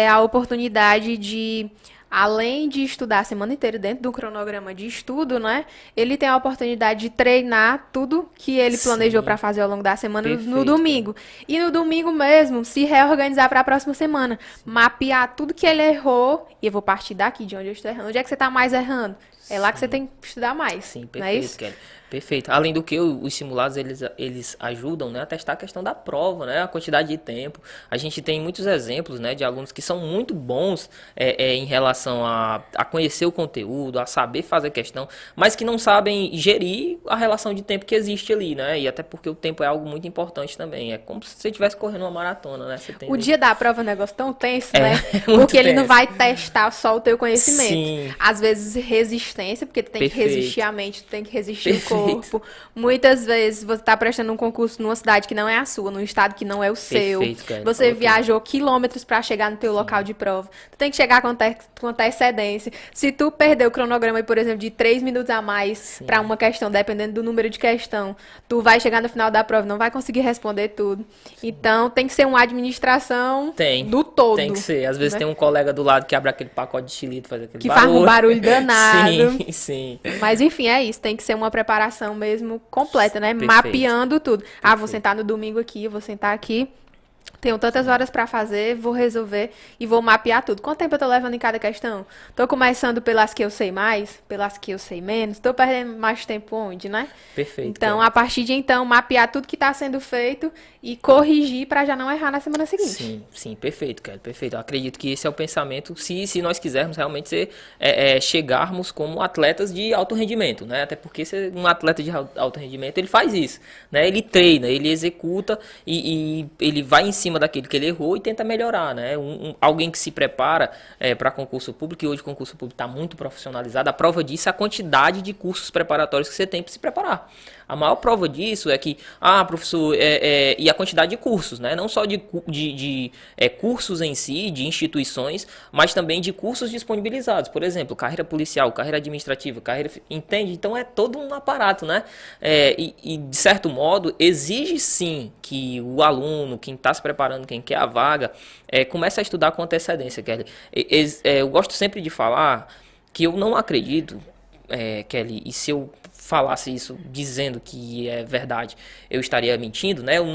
a oportunidade de... Além de estudar a semana inteira dentro do cronograma de estudo, né? Ele tem a oportunidade de treinar tudo que ele planejou para fazer ao longo da semana no domingo. E no domingo mesmo, se reorganizar para a próxima semana. Mapear tudo que ele errou. E eu vou partir daqui, de onde eu estou errando. Onde é que você está mais errando? É lá que você tem que estudar mais. Sim, perfeito, não é isso? Kelly. Perfeito. Além do que, os simulados, eles ajudam, né, a testar a questão da prova, né, a quantidade de tempo. A gente tem muitos exemplos, né, de alunos que são muito bons em relação a conhecer o conteúdo, a saber fazer questão, mas que não sabem gerir a relação de tempo que existe ali, né, e até porque o tempo é algo muito importante também. É como se você estivesse correndo uma maratona, né. Você tem o dia da prova é um negócio tão tenso, né, porque ele não vai testar só o teu conhecimento. Sim. Às vezes resistência, porque tu tem que resistir a mente, tu tem que resistir o corpo. Muitas vezes você está prestando um concurso numa cidade que não é a sua, num estado que não é o seu. Cara, você viajou quilômetros para chegar no teu local de prova. Tu tem que chegar com antecedência. Se tu perder o cronograma, por exemplo, de 3 minutos a mais para uma questão, dependendo do número de questão, tu vai chegar no final da prova, não vai conseguir responder tudo. Então, tem que ser uma administração do todo. Tem que ser. Às vezes tem um colega do lado que abre aquele pacote de xilito, faz aquele que barulho. faz um barulho danado. Sim. Mas, enfim, é isso. Tem que ser uma preparação mesmo completa, né? Perfeito. Mapeando tudo. Vou sentar no domingo aqui, vou sentar aqui. Tenho tantas horas para fazer, vou resolver e vou mapear tudo. Quanto tempo eu tô levando em cada questão? Tô começando pelas que eu sei mais, pelas que eu sei menos. Tô perdendo mais tempo onde, né? Perfeito. Então, a partir de então, mapear tudo que tá sendo feito e corrigir para já não errar na semana seguinte. Sim, perfeito, Kelly, perfeito. Eu acredito que esse é o pensamento, se nós quisermos realmente chegarmos como atletas de alto rendimento, né? Até porque um atleta de alto rendimento, ele faz isso, né? Ele treina, ele executa e ele vai em cima daquilo que ele errou e tenta melhorar, né? Alguém que se prepara para concurso público, e hoje o concurso público está muito profissionalizado, a prova disso é a quantidade de cursos preparatórios que você tem para se preparar. A maior prova disso é que, professor, e a quantidade de cursos, né? Não só de cursos em si, de instituições, mas também de cursos disponibilizados. Por exemplo, carreira policial, carreira administrativa, entende? Então é todo um aparato, né? E de certo modo, exige sim que o aluno, quem está se preparando, quem quer a vaga, comece a estudar com antecedência, Kelly. Eu gosto sempre de falar que eu não acredito, Kelly, e se eu falasse isso dizendo que é verdade, eu estaria mentindo, né? Eu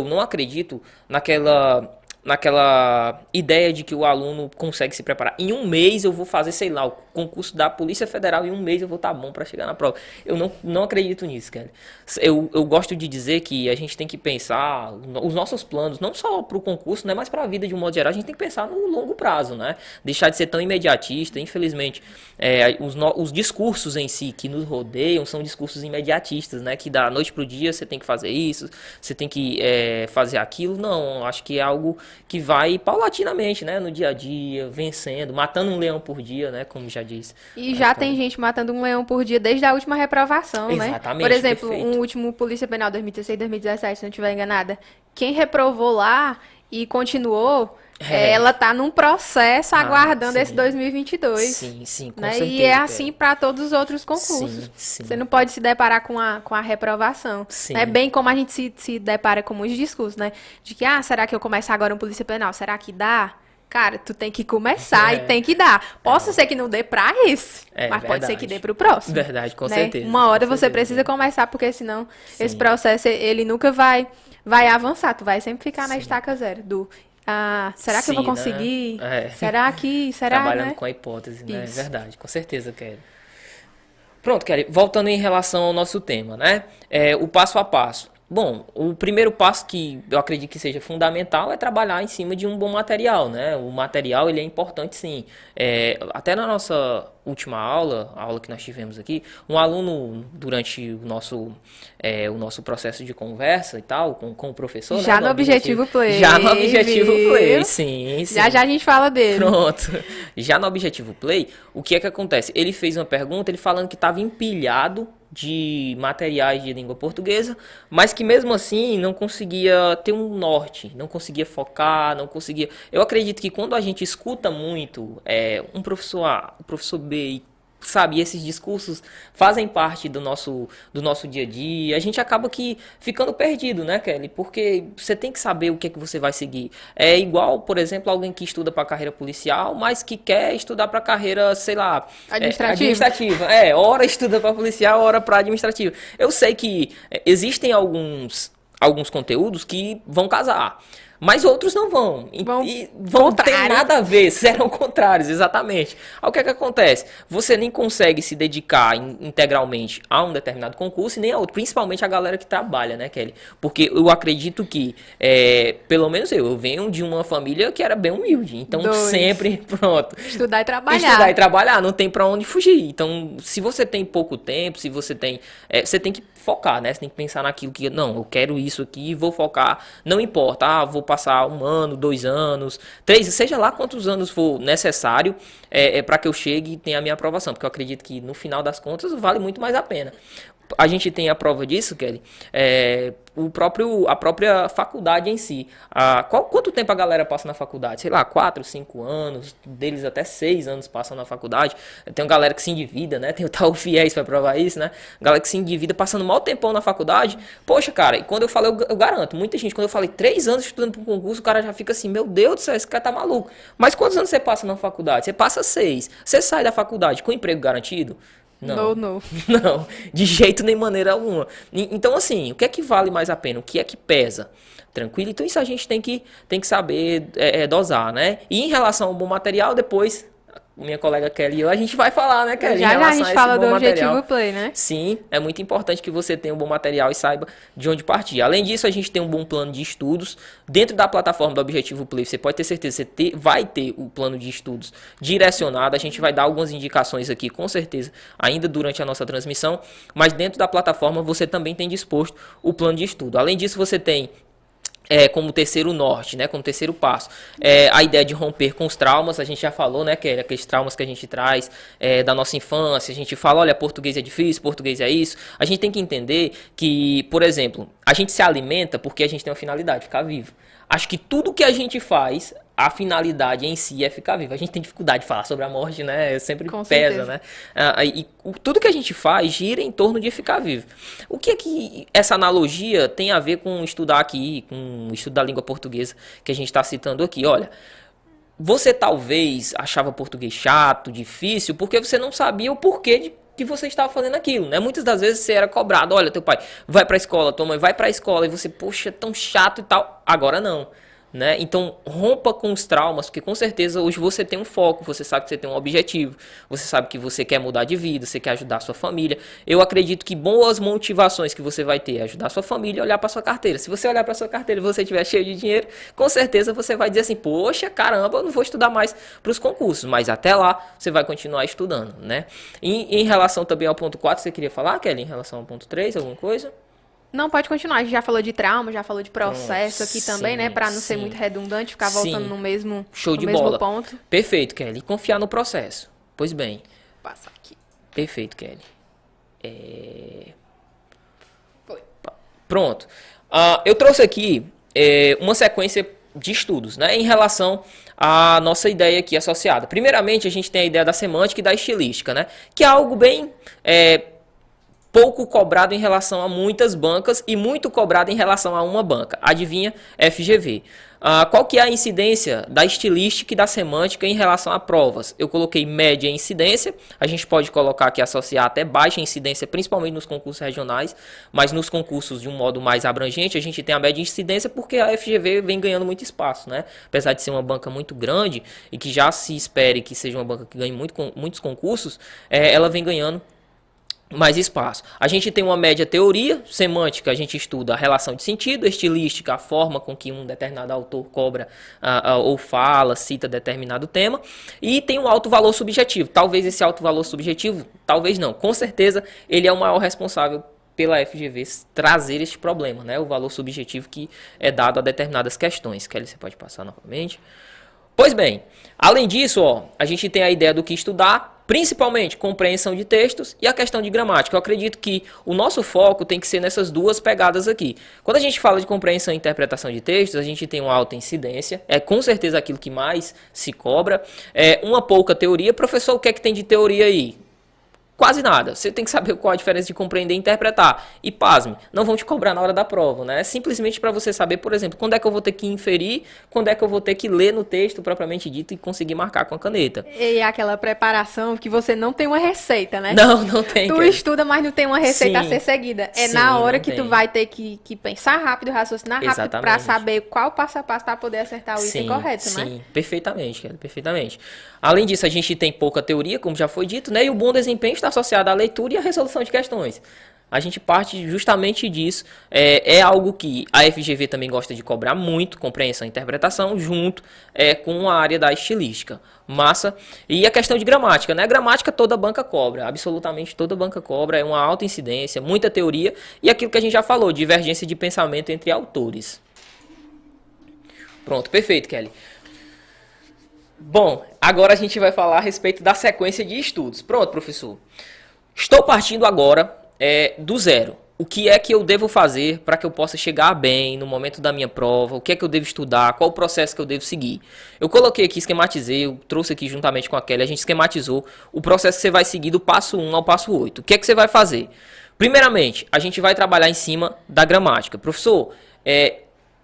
não acredito naquela ideia de que o aluno consegue se preparar. Em um mês eu vou fazer, sei lá, o concurso da Polícia Federal, em um mês eu vou estar bom para chegar na prova. Eu não acredito nisso, cara. Eu gosto de dizer que a gente tem que pensar os nossos planos, não só para o concurso, né, mas para a vida de um modo geral, a gente tem que pensar no longo prazo, né? Deixar de ser tão imediatista. Infelizmente, os discursos em si que nos rodeiam são discursos imediatistas, né? Que da noite pro dia você tem que fazer isso, você tem que fazer aquilo. Não, acho que é algo que vai paulatinamente, né, no dia a dia, vencendo, matando um leão por dia, né, como já disse. E já tem gente matando um leão por dia desde a última reprovação, né? Exatamente, por exemplo, perfeito. um último Polícia Penal 2016, 2017, se não estiver enganada, quem reprovou lá e continuou, ela tá num processo aguardando esse 2022. Sim, com né? certeza. E é assim para todos os outros concursos. Sim. Você não pode se deparar com a reprovação. Sim. É bem como a gente se depara com muitos discursos, né? De que, será que eu começo agora um Polícia Penal? Será que dá? Cara, tu tem que começar e tem que dar. Possa ser que não dê pra esse, mas pode ser que dê pro próximo. Verdade, com né? certeza. Uma hora com você certeza. precisa começar, porque senão esse processo, ele nunca vai avançar. Tu vai sempre ficar na estaca zero será que eu vou conseguir? Né? Será que... Trabalhando né? com a hipótese, né? É Isso. verdade, com certeza, Kelly. Pronto, Kelly, voltando em relação ao nosso tema, né? O passo a passo. Bom, o primeiro passo que eu acredito que seja fundamental é trabalhar em cima de um bom material, né? O material, ele é importante, sim. Até na nossa última aula, a aula que nós tivemos aqui, um aluno, durante o nosso processo de conversa e tal, com o professor... Já né? no Objetivo Play. Já no Objetivo viu? Play, sim. Já a gente fala dele. Pronto. Já no Objetivo Play, o que é que acontece? Ele fez uma pergunta, ele falando que estava empilhado de materiais de língua portuguesa, mas que mesmo assim não conseguia ter um norte, não conseguia focar, não conseguia... Eu acredito que quando a gente escuta muito um professor A, um professor B, sabe, e esses discursos fazem parte do nosso dia a dia, a gente acaba que ficando perdido, né, Kelly? Porque você tem que saber o que é que você vai seguir. É igual, por exemplo, alguém que estuda para carreira policial, mas que quer estudar para carreira, sei lá, administrativa. Hora estuda para policial, hora para administrativa. Eu sei que existem alguns conteúdos que vão casar. Mas outros não vão. E vão ter nada a ver, serão contrários, exatamente. Aí o que é que acontece? Você nem consegue se dedicar integralmente a um determinado concurso e nem a outro. Principalmente a galera que trabalha, né, Kelly? Porque eu acredito que, pelo menos eu venho de uma família que era bem humilde. Então sempre, pronto. Estudar e trabalhar. Estudar e trabalhar, não tem pra onde fugir. Então, se você tem pouco tempo, se você tem... você tem que focar, né? Você tem que pensar naquilo que, não, eu quero isso aqui, vou focar. Não importa, vou passar 1 ano, 2 anos, 3, seja lá quantos anos for necessário para que eu chegue e tenha a minha aprovação, porque eu acredito que no final das contas vale muito mais a pena. A gente tem a prova disso, Kelly, a própria faculdade em si. Quanto tempo a galera passa na faculdade? Sei lá, 4, 5 anos, deles até 6 anos passam na faculdade. Tem uma galera que se endivida, né? Tem o tal FIES para provar isso, né? Galera que se endivida passando mal tempão na faculdade. Poxa, cara, e quando eu falei, eu garanto, muita gente, quando eu falei 3 anos estudando para um concurso, o cara já fica assim, meu Deus do céu, esse cara tá maluco. Mas quantos anos você passa na faculdade? Você passa 6. Você sai da faculdade com emprego garantido? Não. Não, de jeito nem maneira alguma. Então, assim, o que é que vale mais a pena? O que é que pesa? Tranquilo? Então, isso a gente tem que saber dosar, né? E em relação ao bom material, depois... Minha colega Kelly e eu, a gente vai falar, né, Kelly? Já a gente fala do Objetivo Play, né? Sim, é muito importante que você tenha um bom material e saiba de onde partir. Além disso, a gente tem um bom plano de estudos. Dentro da plataforma do Objetivo Play, você pode ter certeza, você vai ter o plano de estudos direcionado. A gente vai dar algumas indicações aqui, com certeza, ainda durante a nossa transmissão. Mas dentro da plataforma, você também tem disposto o plano de estudo. Além disso, você tem... como terceiro norte, né, como terceiro passo, a ideia de romper com os traumas. A gente já falou, né, que aqueles traumas que a gente traz da nossa infância. A gente fala, olha, português é difícil, português é isso. A gente tem que entender que, por exemplo, a gente se alimenta porque a gente tem uma finalidade, ficar vivo. Acho que tudo que a gente faz, a finalidade em si é ficar vivo. A gente tem dificuldade de falar sobre a morte, né? Sempre Com pesa, certeza. né? E tudo que a gente faz gira em torno de ficar vivo. O que é que essa analogia tem a ver com estudar aqui, com o estudo da língua portuguesa que a gente está citando aqui? Olha, você talvez achava português chato, difícil, porque você não sabia o porquê de que você estava fazendo aquilo, né? Muitas das vezes você era cobrado, olha, teu pai vai pra escola, tua mãe vai pra escola, e você, poxa, é tão chato e tal. Agora não, né? Então, rompa com os traumas, porque com certeza hoje você tem um foco, você sabe que você tem um objetivo, você sabe que você quer mudar de vida, você quer ajudar a sua família. Eu acredito que boas motivações que você vai ter é ajudar a sua família e olhar para sua carteira. Se você olhar para sua carteira e você estiver cheio de dinheiro, com certeza você vai dizer assim, poxa, caramba, eu não vou estudar mais para os concursos, mas até lá você vai continuar estudando, né? E em relação também ao ponto 4, você queria falar, Kelly, em relação ao ponto 3, alguma coisa? Não, pode continuar. A gente já falou de trauma, já falou de processo aqui também, né? Pra não ser muito redundante, ficar voltando no mesmo, Show de mesmo bola. ponto. Perfeito, Kelly. Confiar no processo. Pois bem. Vou passar aqui. Perfeito, Kelly. Foi. Pronto. Eu trouxe aqui uma sequência de estudos, né, em relação à nossa ideia aqui associada. Primeiramente, a gente tem a ideia da semântica e da estilística, né, que é algo bem pouco cobrado em relação a muitas bancas e muito cobrado em relação a uma banca. Adivinha? FGV. Qual que é a incidência da estilística e da semântica em relação a provas? Eu coloquei média incidência, a gente pode colocar aqui, associar até baixa incidência, principalmente nos concursos regionais, mas nos concursos de um modo mais abrangente, a gente tem a média incidência porque a FGV vem ganhando muito espaço, né? Apesar de ser uma banca muito grande e que já se espere que seja uma banca que ganhe muitos concursos, ela vem ganhando mais espaço. A gente tem uma média teoria, semântica, a gente estuda a relação de sentido, estilística, a forma com que um determinado autor cobra ou fala, cita determinado tema, e tem um alto valor subjetivo. Talvez esse alto valor subjetivo, talvez não, com certeza ele é o maior responsável pela FGV trazer este problema, né? O valor subjetivo que é dado a determinadas questões. Kelly, você pode passar novamente. Pois bem, além disso, a gente tem a ideia do que estudar. Principalmente compreensão de textos e a questão de gramática. Eu acredito que o nosso foco tem que ser nessas duas pegadas aqui. Quando a gente fala de compreensão e interpretação de textos, a gente tem uma alta incidência, é com certeza aquilo que mais se cobra, uma pouca teoria. Professor, o que é que tem de teoria aí? Quase nada. Você tem que saber qual a diferença de compreender e interpretar. E pasme, não vão te cobrar na hora da prova, né? É simplesmente para você saber, por exemplo, quando é que eu vou ter que inferir, quando é que eu vou ter que ler no texto propriamente dito e conseguir marcar com a caneta. E aquela preparação que você não tem uma receita, né? Não tem. Tu estuda, mas não tem uma receita a ser seguida. É Sim, na hora não que tem. tu vai ter que pensar rápido, raciocinar rápido, pra Exatamente. saber qual passo a passo pra poder acertar o item correto, né? Sim, perfeitamente, cara, perfeitamente. Além disso, a gente tem pouca teoria, como já foi dito, né? E o bom desempenho está associado à leitura e à resolução de questões. A gente parte justamente disso. É algo que a FGV também gosta de cobrar muito, compreensão e interpretação, junto com a área da estilística. Massa. E a questão de gramática, né? Gramática toda banca cobra, absolutamente toda banca cobra, é uma alta incidência, muita teoria e aquilo que a gente já falou, divergência de pensamento entre autores. Pronto, perfeito, Kelly. Bom, agora a gente vai falar a respeito da sequência de estudos. Pronto, professor. Estou partindo agora do zero. O que é que eu devo fazer para que eu possa chegar bem no momento da minha prova? O que é que eu devo estudar? Qual o processo que eu devo seguir? Eu coloquei aqui, esquematizei, eu trouxe aqui juntamente com a Kelly, a gente esquematizou o processo que você vai seguir do passo 1 ao passo 8. O que é que você vai fazer? Primeiramente, a gente vai trabalhar em cima da gramática. Professor,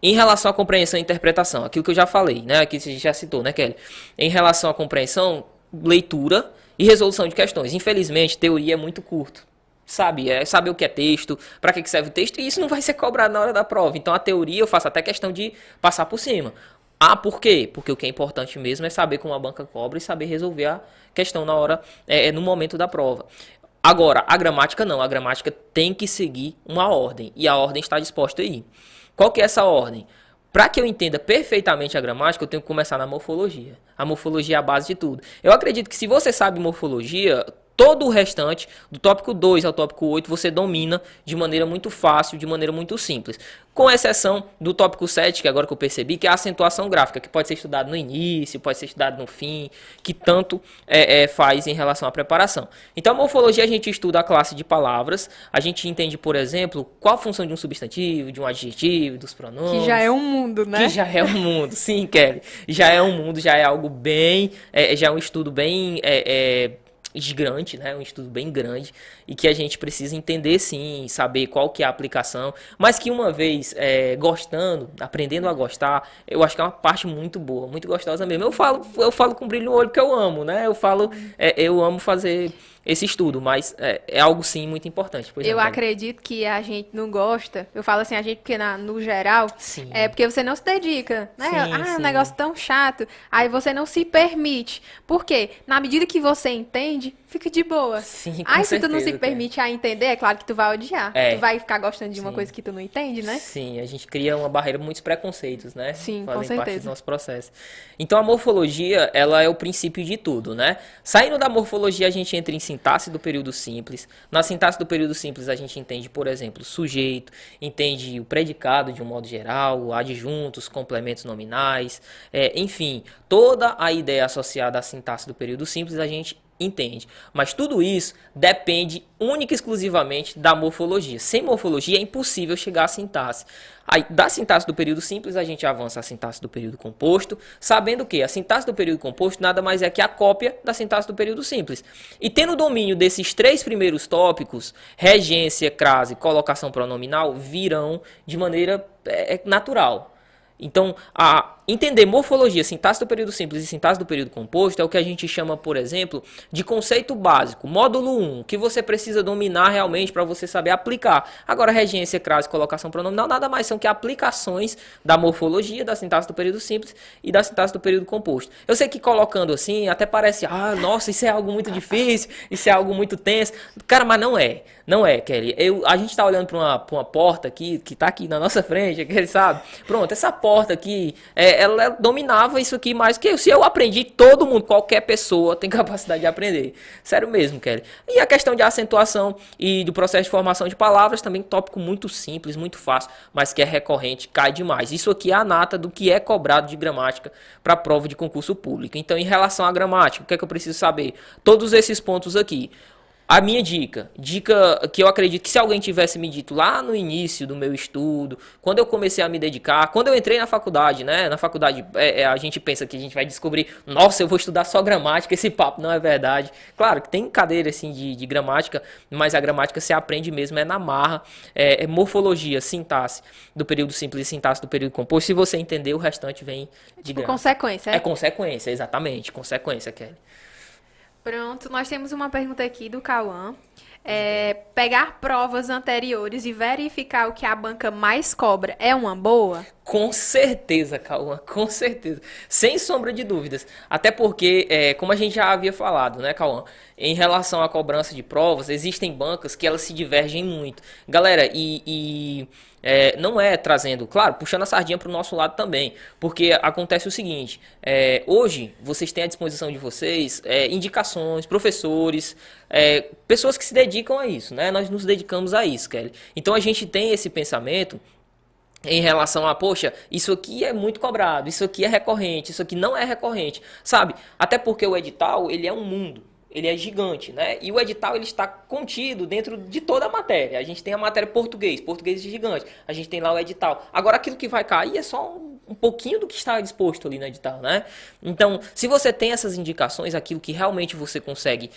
em relação à compreensão e interpretação, aquilo que eu já falei, né? Aqui a gente já citou, né, Kelly? Em relação à compreensão, leitura e resolução de questões. Infelizmente, teoria é muito curto. Sabe? Saber o que é texto, para que serve o texto, e isso não vai ser cobrado na hora da prova. Então, a teoria eu faço até questão de passar por cima. Ah, por quê? Porque o que é importante mesmo é saber como a banca cobra e saber resolver a questão na hora, no momento da prova. Agora, a gramática não. A gramática tem que seguir uma ordem, e a ordem está disposta aí. Qual que é essa ordem? Para que eu entenda perfeitamente a gramática, eu tenho que começar na morfologia. A morfologia é a base de tudo. Eu acredito que se você sabe morfologia, todo o restante, do tópico 2 ao tópico 8, você domina de maneira muito fácil, de maneira muito simples. Com exceção do tópico 7, que agora que eu percebi, que é a acentuação gráfica, que pode ser estudado no início, pode ser estudado no fim, que tanto faz em relação à preparação. Então, a morfologia a gente estuda a classe de palavras, a gente entende, por exemplo, qual a função de um substantivo, de um adjetivo, dos pronomes. Que já é um mundo, né? Que já é um mundo, sim, Kelly. Já é um mundo, já é algo bem, já é um estudo bem gigante, né? Um estudo bem grande e que a gente precisa entender sim, saber qual que é a aplicação, mas que uma vez gostando, aprendendo a gostar, eu acho que é uma parte muito boa, muito gostosa mesmo. Eu falo com brilho no olho porque eu amo, né? Eu amo fazer esse estudo, mas é algo sim muito importante. Eu acredito que a gente não gosta, eu falo assim, a gente porque no geral, sim. É porque você não se dedica, né? Sim, é um negócio tão chato, aí você não se permite. Por quê? Na medida que você entende, fica de boa. Sim, com aí se tu não se certeza, permite a entender, é claro que tu vai odiar. Tu vai ficar gostando de uma coisa que tu não entende, né? Sim, a gente cria uma barreira, muitos preconceitos, né? Sim, fazem com certeza. parte do nosso processo. Então a morfologia, ela é o princípio de tudo, né? Saindo da morfologia, a gente entra em sintaxe do período simples. Na sintaxe do período simples, a gente entende, por exemplo, sujeito, entende o predicado de um modo geral, adjuntos, complementos nominais, enfim, toda a ideia associada à sintaxe do período simples a gente entende. Mas tudo isso depende única e exclusivamente da morfologia. Sem morfologia é impossível chegar à sintaxe. Aí, da sintaxe do período simples, a gente avança à sintaxe do período composto, sabendo que a sintaxe do período composto nada mais é que a cópia da sintaxe do período simples. E tendo o domínio desses três primeiros tópicos, regência, crase e colocação pronominal, virão de maneira natural. Então, entender morfologia, sintaxe do período simples e sintaxe do período composto é o que a gente chama, por exemplo, de conceito básico, módulo 1, que você precisa dominar realmente para você saber aplicar. Agora, regência, crase e colocação pronominal nada mais são que aplicações da morfologia, da sintaxe do período simples e da sintaxe do período composto. Eu sei que colocando assim, até parece, nossa, isso é algo muito difícil, isso é algo muito tenso. Cara, mas não é. Não é, Kelly. A gente está olhando para uma porta aqui, que está aqui na nossa frente, Kelly sabe? Pronto, essa porta aqui ela dominava isso aqui mais que eu. Se eu aprendi, todo mundo, qualquer pessoa tem capacidade de aprender. Sério mesmo, Kelly. E a questão de acentuação e do processo de formação de palavras, também tópico muito simples, muito fácil, mas que é recorrente, cai demais. Isso aqui é a nata do que é cobrado de gramática para prova de concurso público. Então, em relação à gramática, o que é que eu preciso saber? Todos esses pontos aqui. A minha dica que eu acredito que se alguém tivesse me dito lá no início do meu estudo, quando eu comecei a me dedicar, quando eu entrei na faculdade, né? Na faculdade a gente pensa que a gente vai descobrir, nossa, eu vou estudar só gramática, esse papo não é verdade. Claro que tem cadeira assim de gramática, mas a gramática se aprende mesmo, é na marra, é morfologia, sintaxe do período simples e sintaxe do período composto. Se você entender, o restante vem de Tipo, gramática. consequência, É consequência, exatamente, consequência, Kelly. Pronto, nós temos uma pergunta aqui do Cauã. Pegar provas anteriores e verificar o que a banca mais cobra é uma boa? Com certeza, Cauã, com certeza. Sem sombra de dúvidas. Até porque, como a gente já havia falado, né, Cauã? Em relação à cobrança de provas, existem bancas que elas se divergem muito. Galera, não é trazendo, claro, puxando a sardinha para o nosso lado também. Porque acontece o seguinte, hoje vocês têm à disposição de vocês indicações, professores, pessoas que se dedicam a isso, né? Nós nos dedicamos a isso, Kelly. Então a gente tem esse pensamento em relação a, poxa, isso aqui é muito cobrado, isso aqui é recorrente, isso aqui não é recorrente, sabe? Até porque o edital, ele é um mundo, ele é gigante, né? E o edital, ele está contido dentro de toda a matéria. A gente tem a matéria português é gigante, a gente tem lá o edital. Agora, aquilo que vai cair é só um pouquinho do que está disposto ali no edital, né? Então, se você tem essas indicações, aquilo que realmente você consegue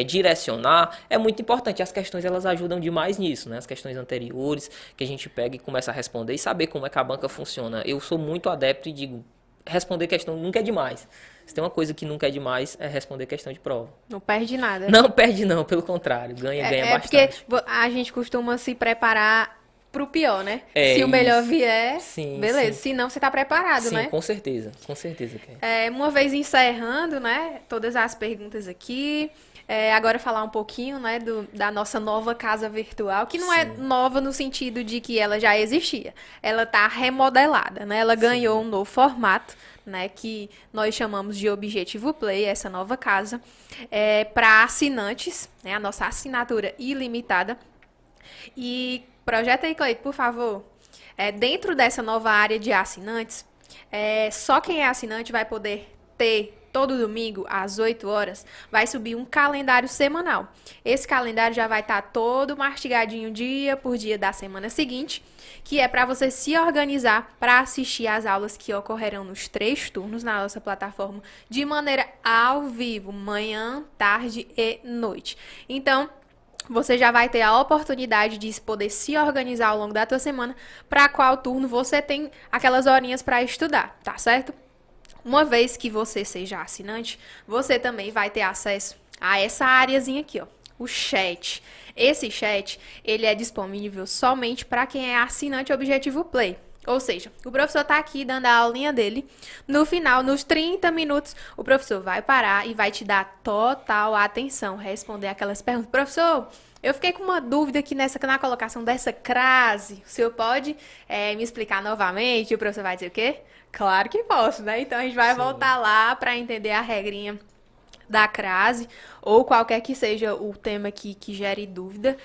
direcionar, é muito importante. As questões, elas ajudam demais nisso, né? As questões anteriores, que a gente pega e começa a responder e saber como é que a banca funciona. Eu sou muito adepto e digo, responder questão nunca é demais. Se tem uma coisa que nunca é demais, é responder questão de prova. Não perde nada. Não perde não, pelo contrário, ganha bastante. Porque a gente costuma se preparar pro pior, né? É Se o melhor isso. vier, Sim, beleza. sim. Se não, você tá preparado, Sim, né? com certeza, Kelly. Uma vez encerrando, né, todas as perguntas aqui, agora falar um pouquinho, né, da nossa nova casa virtual, que não é nova no sentido de que ela já existia. Ela tá remodelada, né? Ela ganhou um novo formato, né, que nós chamamos de Objetivo Play, essa nova casa, para assinantes, né, a nossa assinatura ilimitada. E projeta aí, Cleito, por favor. Dentro dessa nova área de assinantes, só quem é assinante vai poder ter, todo domingo, às 8 horas, vai subir um calendário semanal. Esse calendário já vai estar todo mastigadinho dia por dia da semana seguinte, que é para você se organizar para assistir às aulas que ocorrerão nos 3 turnos na nossa plataforma, de maneira ao vivo, manhã, tarde e noite. Então, você já vai ter a oportunidade de poder se organizar ao longo da tua semana para qual turno você tem aquelas horinhas para estudar, tá certo? Uma vez que você seja assinante, você também vai ter acesso a essa areazinha aqui, ó, o chat. Esse chat, ele é disponível somente para quem é assinante Objetivo Play. Ou seja, o professor tá aqui dando a aulinha dele. No final, nos 30 minutos, o professor vai parar e vai te dar total atenção, responder aquelas perguntas. Professor, eu fiquei com uma dúvida aqui na colocação dessa crase. O senhor pode me explicar novamente? E o professor vai dizer o quê? Claro que posso, né? Então, a gente vai voltar lá para entender a regrinha da crase, ou qualquer que seja o tema que gere dúvida.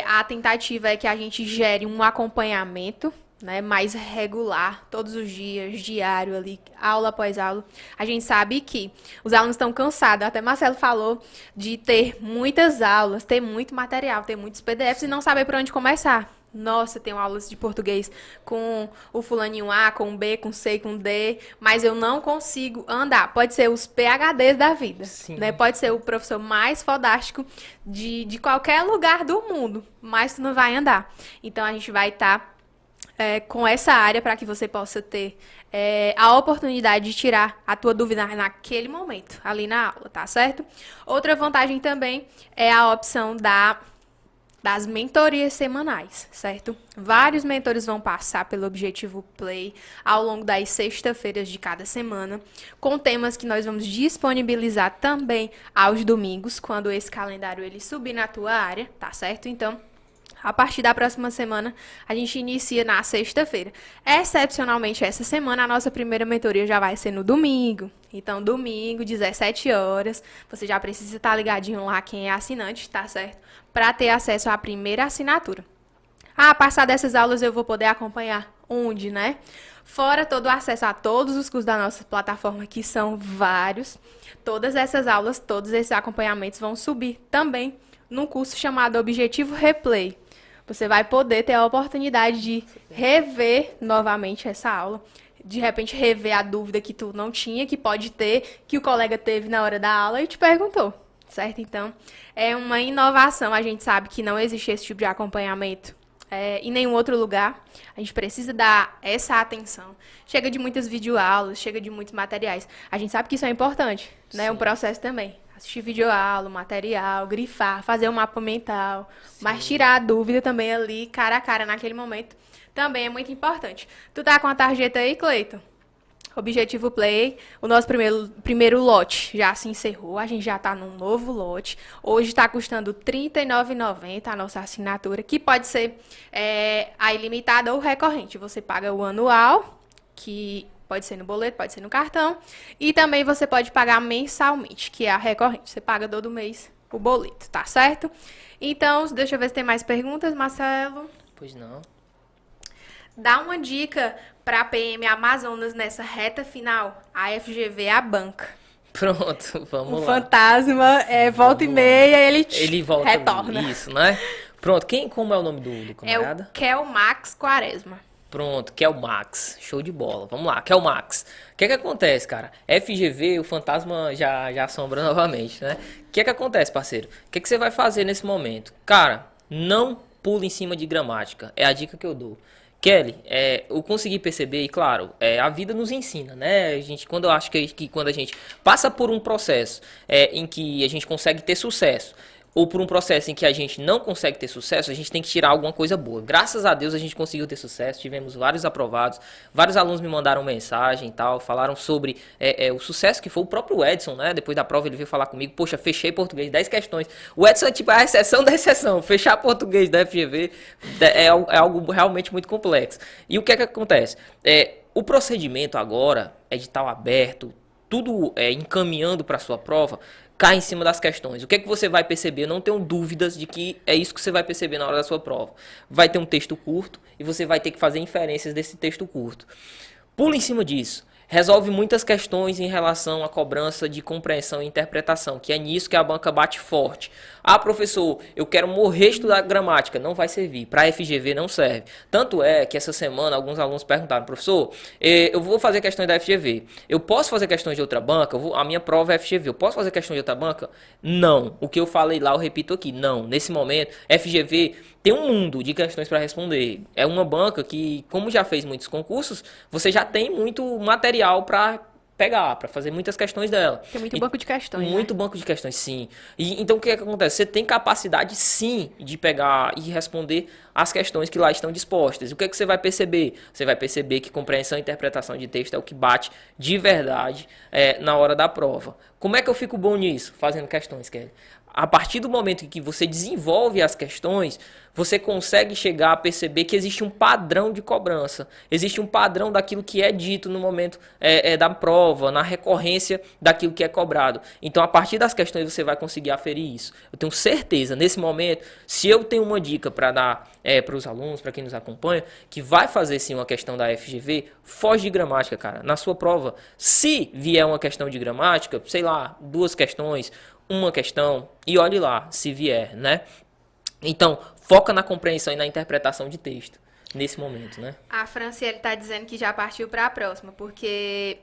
A tentativa é que a gente gere um acompanhamento, né, mais regular, todos os dias, diário ali, aula após aula. A gente sabe que os alunos estão cansados, até Marcelo falou de ter muitas aulas, ter muito material, ter muitos PDFs e não saber por onde começar. Nossa, tenho aulas de português com o fulaninho A, com o B, com o C, com o D, mas eu não consigo andar. Pode ser os PhDs da vida, né? Pode ser o professor mais fodástico de qualquer lugar do mundo, mas tu não vai andar. Então, a gente vai estar com essa área para que você possa ter a oportunidade de tirar a tua dúvida naquele momento, ali na aula, tá certo? Outra vantagem também é a opção das mentorias semanais, certo? Vários mentores vão passar pelo Objetivo Play ao longo das sextas-feiras de cada semana, com temas que nós vamos disponibilizar também aos domingos, quando esse calendário ele subir na tua área, tá certo? Então, A partir da próxima semana, a gente inicia na sexta-feira. Excepcionalmente, essa semana, a nossa primeira mentoria já vai ser no domingo. Então, domingo, 17 horas, você já precisa estar ligadinho lá, quem é assinante, tá certo? Para ter acesso à primeira assinatura. Passar dessas aulas eu vou poder acompanhar onde, né? Fora todo o acesso a todos os cursos da nossa plataforma, que são vários. Todas essas aulas, todos esses acompanhamentos vão subir também num curso chamado Objetivo Replay. Você vai poder ter a oportunidade de rever novamente essa aula, de repente rever a dúvida que tu não tinha, que pode ter, que o colega teve na hora da aula e te perguntou, certo? Então, é uma inovação. A gente sabe que não existe esse tipo de acompanhamento em nenhum outro lugar. A gente precisa dar essa atenção. Chega de muitas videoaulas, chega de muitos materiais. A gente sabe que isso é importante, né? É um processo também. Assistir videoaula, material, grifar, fazer um mapa mental, mas tirar a dúvida também ali, cara a cara, naquele momento, também é muito importante. Tu tá com a tarjeta aí, Cleiton? Objetivo Play, o nosso primeiro lote já se encerrou, a gente já está num novo lote. Hoje está custando R$ 39,90 a nossa assinatura, que pode ser a ilimitada ou recorrente. Você paga o anual, que pode ser no boleto, pode ser no cartão, e também você pode pagar mensalmente, que é a recorrente. Você paga todo mês o boleto, tá certo? Então, deixa eu ver se tem mais perguntas, Marcelo. Pois não. Dá uma dica para a PM Amazonas nessa reta final. A FGV é a banca. Pronto, vamos lá. O fantasma, volta e meia, ele volta, retorna. Isso, né? Pronto, como é o nome do camarada? É o Kelmax Quaresma. Pronto, Kelmax. Show de bola. Vamos lá, Kelmax. O que é que acontece, cara? FGV, o fantasma já assombra novamente, né? O que é que acontece, parceiro? O que é que você vai fazer nesse momento? Cara, não pula em cima de gramática. É a dica que eu dou. Kelly, eu consegui perceber, e claro, a vida nos ensina, né? Quando eu acho que quando a gente passa por um processo em que a gente consegue ter sucesso, ou por um processo em que a gente não consegue ter sucesso, a gente tem que tirar alguma coisa boa. Graças a Deus a gente conseguiu ter sucesso, tivemos vários aprovados, vários alunos me mandaram mensagem e tal, falaram sobre o sucesso que foi o próprio Edson, né? Depois da prova ele veio falar comigo, poxa, fechei português, 10 questões. O Edson é tipo a exceção da exceção, fechar português da FGV é algo realmente muito complexo. E o que é que acontece? O procedimento agora, edital aberto, tudo encaminhando para a sua prova, cai em cima das questões. O que é que você vai perceber? Eu não tenho dúvidas de que é isso que você vai perceber na hora da sua prova. Vai ter um texto curto e você vai ter que fazer inferências desse texto curto. Pula em cima disso. Resolve muitas questões em relação à cobrança de compreensão e interpretação, que é nisso que a banca bate forte. Professor, eu quero morrer estudar gramática. Não vai servir. Para a FGV não serve. Tanto é que essa semana alguns alunos perguntaram, professor, eu vou fazer questões da FGV. Eu posso fazer questões de outra banca? A minha prova é FGV. Eu posso fazer questões de outra banca? Não. O que eu falei lá, eu repito aqui. Não. Nesse momento, FGV tem um mundo de questões para responder. É uma banca que, como já fez muitos concursos, você já tem muito material para pegar, para fazer muitas questões dela. Tem muito banco de questões, Muito banco de questões, sim. Então, o que é que acontece? Você tem capacidade, sim, de pegar e responder as questões que lá estão dispostas. O que é que você vai perceber? Você vai perceber que compreensão e interpretação de texto é o que bate de verdade na hora da prova. Como é que eu fico bom nisso? Fazendo questões, Kelly. A partir do momento em que você desenvolve as questões, você consegue chegar a perceber que existe um padrão de cobrança. Existe um padrão daquilo que é dito no momento da prova, na recorrência daquilo que é cobrado. Então, a partir das questões, você vai conseguir aferir isso. Eu tenho certeza, nesse momento, se eu tenho uma dica para dar para os alunos, para quem nos acompanha, que vai fazer sim uma questão da FGV, foge de gramática, cara. Na sua prova, se vier uma questão de gramática, sei lá, 2 questões, uma questão, e olhe lá, se vier, né? Então, foca na compreensão e na interpretação de texto, nesse momento, né? A Franciele está dizendo que já partiu para a próxima, porque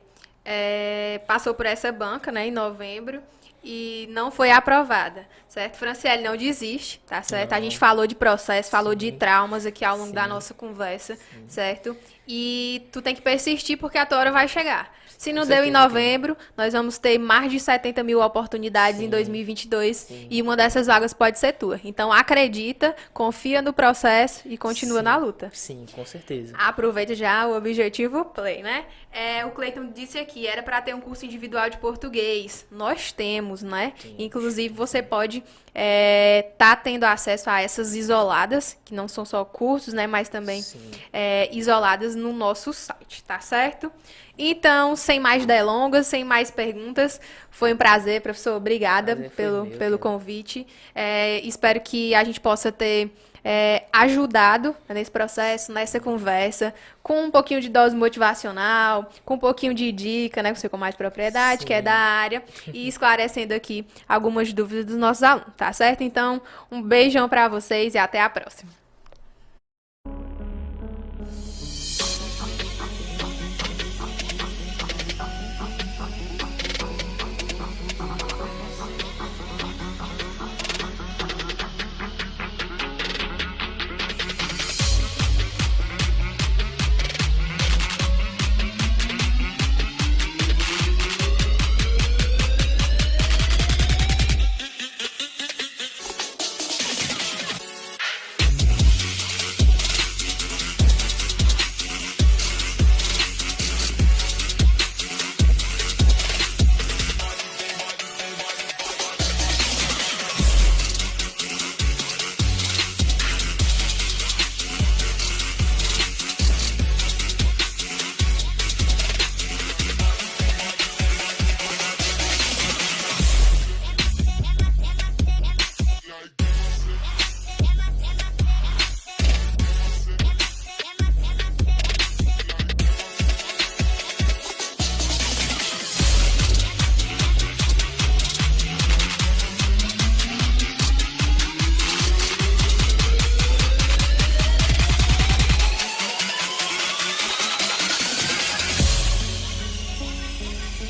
passou por essa banca, né, em novembro, e não foi aprovada, certo? Franciele, não desiste, tá certo? Não. A gente falou de processo, falou de traumas aqui ao longo da nossa conversa, certo? E tu tem que persistir porque a tua hora vai chegar. Se não Com deu em certeza, novembro, nós vamos ter mais de 70 mil oportunidades em 2022 e uma dessas vagas pode ser tua. Então acredita, confia no processo e continua na luta. Sim, com certeza. Aproveita já o objetivo Play, né? O Cleiton disse aqui, era para ter um curso individual de português. Nós temos, né? Inclusive, você pode tá tendo acesso a essas isoladas, que não são só cursos, né? Mas também isoladas no nosso site, tá certo? Então, sem mais delongas, sem mais perguntas, foi um prazer, professor. Obrigada Prazer foi pelo meu, convite. Espero que a gente possa ter ajudado nesse processo, nessa conversa, com um pouquinho de dose motivacional, com um pouquinho de dica, né, você com mais propriedade, que é da área, e esclarecendo aqui algumas dúvidas dos nossos alunos, tá certo? Então, um beijão para vocês e até a próxima.